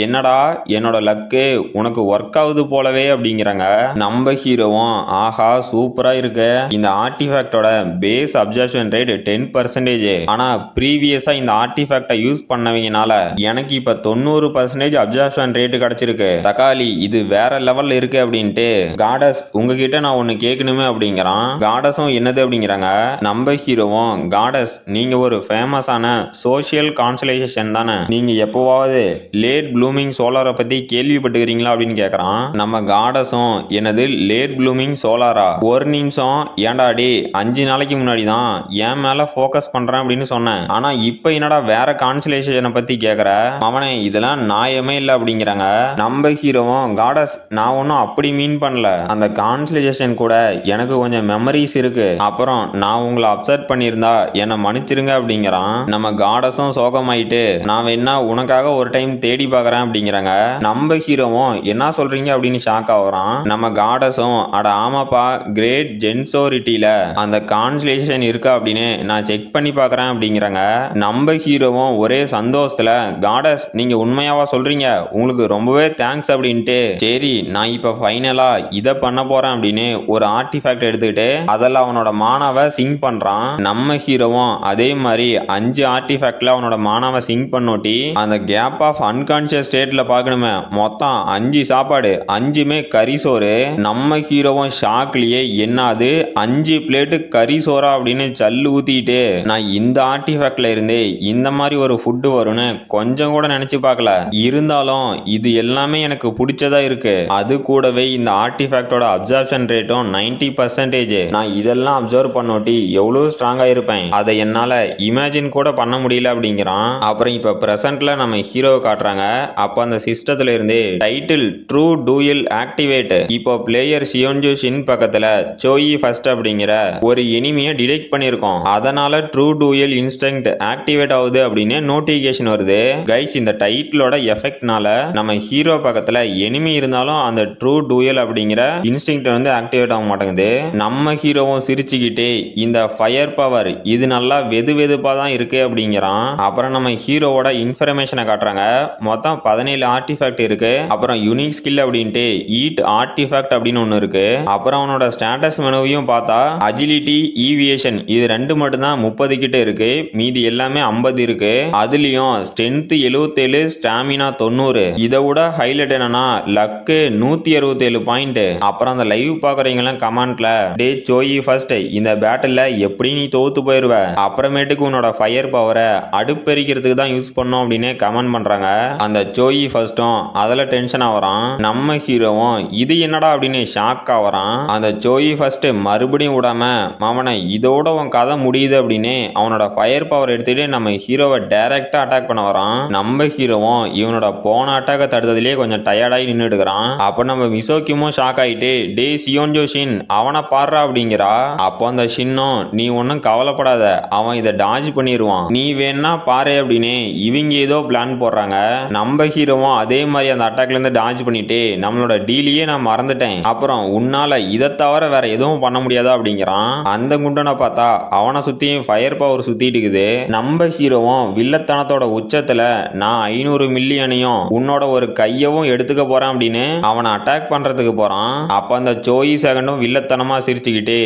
என்னடா என்னோட லக்கு உனக்கு ஒர்க் ஆகுது போலவே அப்படிங்கிறாங்க. நம்ம ஹீரோவும் ஆஹா சூப்பரா இருக்கு, இந்த ஆர்டிஃபேக்டோட பேஸ் அப்சர்ப்ஷன் ரேட் 10%, ஆனா ப்ரீவியஸா இந்த ஆர்டிஃபேக்டை யூஸ் பண்ணவங்கனால எனக்கு இப்ப 90% அப்சர்ப்ஷன் ரேட் கிடைச்சிருக்கு, தக்காளி இது வேற லெவல்ல இருக்கு அப்படின்ட்டு காடஸ் உங்ககிட்ட நான் ஒன்னு கேட்கணுமே அப்படிங்கிறான். காடஸும் என்னது அப்படிங்கிறாங்க. நம்ம ஹீரோவும் காடஸ் நீங்க ஒரு ஃபேமஸான சோஷியல் கான்சலேஷன் தானே, நீங்க எப்பவாவது லேட் ப்ளூமிங் சோலாரை பத்தி கேள்விப்பட்டுக்கிறீங்களா அப்படின்னு கேட்கறான். நம்ம காடஸும் என்னது லேட் ப்ளூமிங் சோலாரா, ஒரு நிமிஷம் ஏண்டாடி 5 நாளைக்கு முன்னாடி தான் என் மேல ஃபோக்கஸ் பண்றேன் அப்படின்னு சொன்னேன், ஆனா இப்ப என்னடா வேற கான்சலேஷனை பத்தி கேக்குற, அவனே இதெல்லாம் நியாயமே இல்லை அப்படிங்கிறாங்க. நம்ம ஹீரோவும் காடஸ் நான் ஒன்னும் அப்படி மீன் பண்ணல, அந்த கான்சலேஷன் கூட எனக்கு கொஞ்சம் மெமரிஸ் இருக்கு, அப்புறம் நான் உங்களை அப்செட் பண்ணியிருந்தா என்னை மன்னிச்சிருங்க அப்படிங்கிறான். நம்ம காடஸும் சோகமாயிட்டு நான் வேணா உனக்காக ஒரு டைம் தேடி பார்க்கறேன் அப்படிங்கிறாங்க. நம்ம ஹீரோவும் என்ன சொல்றீங்க அப்படின்னு ஷாக் ஆகுறான். நம்ம காடஸும் அட ஆமாப்பா கிரேட் ஜென்சோரிட்டியில அந்த கான்சலேஷன் இருக்கா அப்படின்னு நான் செக் பண்ணி பார்க்கறேன் அப்படிங்கிறாங்க. நம்ம ஹீரோவும் ஒரே சந்தோஷத்துல காடஸ் நீங்க உண்மையாவா சொல்றீங்க, உங்களுக்கு ரொம்பவே தேங்க்ஸ் அப்படின்ட்டு சரி நான் இப்ப ஃபைனலா இதை பண்ண போறேன் அப்படின்னு ஒரு ஆர்டிஃபேக்ட் எடுத்துக்கிட்டு அதில் அவனோட மானாவை சிங்க் பண்றான். நம்ம ஹீரோவும் அதே மாதிரி 5 ஆர்டிஃபேக்ட்ல அவனோட மானாவை சிங்க் பண்ணோட்டி அந்த கேப் ஆஃப் அன்கான்சியஸ் ஸ்டேட்ல பார்க்கணுமே மொத்தம் 5 சாப்பாடு 5மே கறி சோறு. நம்ம ஹீரோவும் ஷாக்லயே என்னது 5 பிளேட்டு கறி சோறா அப்படின்னு சல்லு ஊத்திட்டு நான் இந்த ஆர்டிஃபேக்ட்ல இருந்தே இந்த மாதிரி ஒரு ஃபுட்டு வரும்னு கொஞ்சம் கூட நினைச்சு பார்க்கல, இருந்தாலும் இது எல்லாமே எனக்கு பிடிச்சதா இருக்கு, அது கூடவே இந்த ஆர்டிஃபேக்டோட அப்சர்ப்ஷன் ரேட்டும் 90%, நான் இதெல்லாம் அப்சர்வ் பண்ணோட்டி எவ்வளவு ஸ்ட்ராங்கா இருப்பேன் அதை என்னால இமேஜின் கூட பண்ண முடியல அப்படிங்கிறான். அப்புறம் இப்ப பிரசன்ட்ல நம்ம ஹீரோவை காட்டுறாங்க. அப்ப அந்த சிஸ்டத்துல இருந்து டைட்டில் ட்ரூ டூயல் ஆக்டிவேட், இப்போ பிளேயர் சியோன்ஜு ஷின் பக்கத்துல சோயி ஃபர்ஸ்ட் அப்படிங்கிற ஒரு எனிமியை டிடெக்ட் பண்ணிருக்கோம், அதனால ட்ரூ டூயல் இன்ஸ்டிங்க்ட் ஆக்டிவேட் ஆகுது அப்படின்னு நோட்டிபிகேஷன் வருது. கைஸ் இந்த டைட்டிலோட எஃபெக்ட்னால நம்ம ஹீரோ பக்கத்துல எனிமி இருந்தாலும் அந்த ட்ரூ டூயல் அப்படிங்கிற இன்ஸ்டிங்க்ட் ஆக்டிவேட் ஆக மாட்டேங்குது. நம்ம ஹீரோவும் சிரிச்சுக்கிட்டே இந்த ஃபயர் பவர் இது நல்லா வெது வெதுப்பா தான் இருக்கு அப்படிங்கிறான். அப்புறம் நம்ம ஹீரோவோட இன்ஃபர்மேஷனை காட்டுறாங்க. மொத்தம் 17 ஆர்டிஃபேக்ட் இருக்கு. அப்புறம் யூனிக் ஸ்கில் அப்படின்ட்டு ஈட் ஆர்டிஃபேக்ட் அப்படின்னு ஒன்னு இருக்கு. அப்புறம் அவனோட ஸ்டேட்டஸ் மெனுவையும் பார்த்தா அஜிலிட்டி ஈவியேஷன் இது 2 மட்டும் தான் 30 கிட்ட இருக்கு, மீதி எல்லாமே 50 இருக்கு. அதுலயும் ஸ்ட்ரென்த் 77 ஸ்டாமினா 90. இதை விட ஹைலைட் என்னன்னா லக்கு 167 பாயிண்ட். அப்புறம் அந்த லைவ் பாக்குறவங்க எல்லாம் கமெண்ட்ல டே சோயி ஃபர்ஸ்ட் இந்த பேட்டில் எப்படி நீ தோத்து போயிருவ, அப்புறமேட்டுக்கு உன்னோட ஃபயர் பவரை அடுப்பெரிக்கிறதுக்கு தான் யூஸ் பண்ணோம் அப்படின்னு கமெண்ட் பண்றாங்க. அந்த சோயி ஃபர்ஸ்டும் அதுல டென்ஷன் ஆகுறான். நம்ம ஹீரோவும் இது என்னடா அப்படின்னு ஷாக் ஆகுறான். அந்த சோயி ஃபர்ஸ்ட் மறுபடியும் மறுபடியும் விடாம மாமனை இதோட உன் கதை முடியுது அப்படின்னு அவனோட ஃபயர் பவர் எடுத்துட்டு நம்ம ஹீரோவை டைரக்டா அட்டாக் பண்ண வரான். நம்ம ஹீரோவும் இவனோட போன அட்டாக்கை தடுத்ததுலயே கொஞ்சம் டயர்டாகி நின்றுட்டு இருக்கிறான். அப்ப நம்ம மிசோக்கியும் ஷாக் ஆயிட்டு டே சியோன்ஜோ ஷின் அவனை பாடுறா அப்படிங்கிறா. அப்போ அந்த ஷின்னும் நீ ஒன்னும் கவலைப்படாத அவன் இதை டாஜ் பண்ணிடுவான் நீ வேணா பாரு அப்படின்னு இவங்க ஏதோ பிளான் போடுறாங்க. நம்ம ஹீரோவும் அதே மாதிரி அந்த அட்டாக்ல இருந்து டாஜ் பண்ணிட்டு நம்மளோட டீலையே நான் மறந்துட்டேன் அப்புறம் உன்னால இதை தவிர வேற எதுவும் பண்ண முடியாதா அப்படிங்கிறான். அந்த குண்டனை பார்த்தா அவனை சுத்தியும் ஃபயர் பவர் சுத்திட்டு இருக்குது. நம்ம ஹீரோவும் வில்லத்தனத்தோட உச்சத்துல நான் 500 மில்லியனையும் உன்னோட ஒரு கையவும் எடுத்துக்க போறேன் அப்படின்னு அவனை அட்டாக் பண்றதுக்கு போறான். அப்ப அந்த சோயி செகண்டும் வில்லத்தனமா சிரிச்சுக்கிட்டு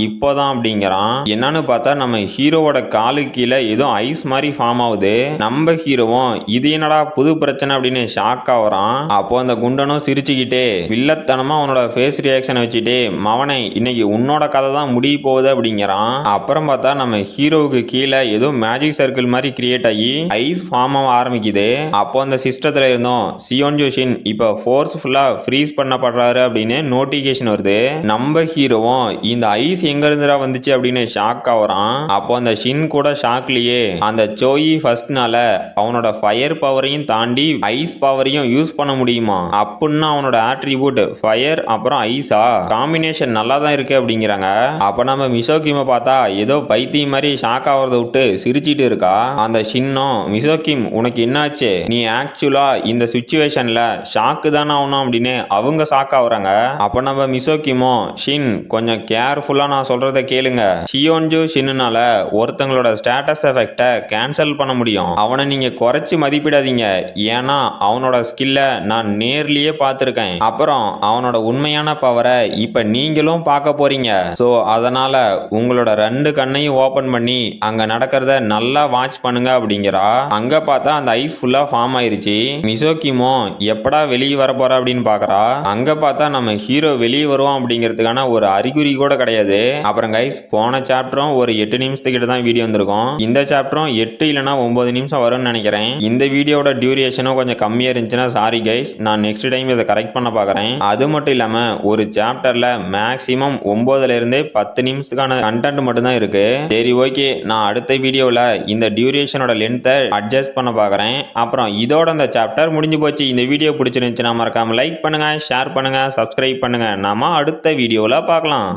இப்போதான் அப்படிங்கிறான். என்னன்னு பார்த்தா நம்ம ஹீரோவோட காலு கீழே ஏதோ ஐஸ் மாதிரி ஃபார்ம் ஆகுது. நம்ம ஹீரோவும் இது என்னடா புது பிரச்சனை அப்படின்னு ஷாக் ஆகுறான். அப்போ அந்த குண்டனும் சிரிச்சுக்கிட்டே வில்லத்தனமா அவனோட ஃபேஸ் ரியாக்ஷன் வச்சுட்டு மவனை இன்னைக்கு உன்னோட கதை தான் முடிய போகுது அப்படிங்கிறான். அப்புறம் பார்த்தா நம்ம ஹீரோவுக்கு கீழே ஏதோ மேஜிக் சர்க்கிள் மாதிரி கிரியேட் ஆகி ஐஸ் ஃபார்ம் ஆக ஆரம்பிக்குது. அப்போ அந்த சிஸ்டத்துல இருந்தோம் சியோன்ஜோ ஷின் இப்ப ஃபோர்ஸ்ஃபுல்லா ஃப்ரீஸ் பண்ணப்படுறாரு அப்படின்னு நோட்டிபிகேஷன் வருது. நம்ம ஹீரோவும் இந்த ஐஸ் எங்க இருந்துடா வந்துச்சு அப்படின்னு ஷாக் ஆகுறான். அப்போ அந்த ஷின் கூட ஷாக்லயே அந்த சோயி ஃபர்ஸ்ட்னால அவனோட ஃபயர் பவரையும் தாண்டி ஐஸ் பவரையும் யூஸ் பண்ண முடியுமா அப்படின்னா அவனோட ஆட்ரிபியூட் ஃபயர் அப்புறம் ஐஸா காம்பினேஷன் நல்லா தான் இருக்கு அப்படிங்கிறாங்க. அப்ப நம்ம மிசோகிம பார்த்தா ஏதோ பைத்தியம் மாதிரி ஷாக் ஆகிறத விட்டு சிரிச்சிட்டு இருக்கா. அந்த ஷின்னும் மிசோகிம் உனக்கு என்னாச்சு நீ ஆக்சுவலா இந்த சிச்சுவேஷன்ல ஷாக்கு தானே ஆகணும் அப்படின்னு அவங்க ஷாக் ஆகுறாங்க. அப்ப நம்ம மிசோகிமோ ஷின் கொஞ்சம் கேர்ஃபுல்லா நான் சொல்றத கேளுங்க. சியோன்ஜோ ஷின்னால ஒருத்தங்களோட ஸ்டேட்டஸ் எஃபெக்டை கேன்சல் பண்ண முடியும். அவனை நீங்க குறைச்சு மதிப்பிடாதீங்க ஏன்னா அவனோட ஸ்கில்ல நான் நேர்லயே பார்த்திருக்கேன். அப்புறம் அவனோட உண்மையான பவரை இப்ப நீங்களும் பார்க்க போறீங்க. சோ அதனால உங்களோட 2 கண்ணையும் ஓபன் பண்ணி அங்க நடக்கிறத நல்லா வாட்ச் பண்ணுங்க அப்படிங்கிறா. அங்க பார்த்தா அந்த ஐஸ் ஃபுல்லா ஃபார்ம் ஆயிருச்சு. மிசோகிமோ எப்படா வெளியே வர போறா அப்படின்னு பாக்குறா. அங்க பார்த்தா நம்ம ஹீரோ வெளியே வருவான் அப்படிங்கிறதுக்கான ஒரு அறிகுறி கூட கிடையாது. அப்புறம் கைஸ் போன சாப்டரும் ஒரு 8 நிமிஷத்துக்கிட்ட தான் வீடியோ வந்திருக்கும். இந்த சாப்டரும் 8 இல்லைன்னா 9 நிமிஷம் வரும்னு நினைக்கிறேன். இந்த வீடியோட டியூரேஷனும் கொஞ்சம் கம்மியா இருந்துச்சுன்னா சாரி கைஸ் நான் நெக்ஸ்ட் டைம் இதை கரெக்ட் பண்ண பாக்குறேன். அது மட்டும் இல்லாம ஒரு சாப்டர்ல மேக்ஸிமம் 9ல இருந்தே 10 நிமிஷத்துக்கான கண்டென்ட் மட்டும் தான் இருக்கு. சரி ஓகே நான் அடுத்த வீடியோவில் இந்த டியூரேஷனோட லென்த்தை அட்ஜஸ்ட் பண்ண பார்க்குறேன். அப்புறம் இதோட அந்த சாப்டர் முடிஞ்சு போச்சு. இந்த வீடியோ பிடிச்சிருந்துச்சுன்னா மறக்காம லைக் பண்ணுங்க, ஷேர் பண்ணுங்க, சப்ஸ்கிரைப் பண்ணுங்க. நாம அடுத்த வீடியோவில் பார்க்கலாம்.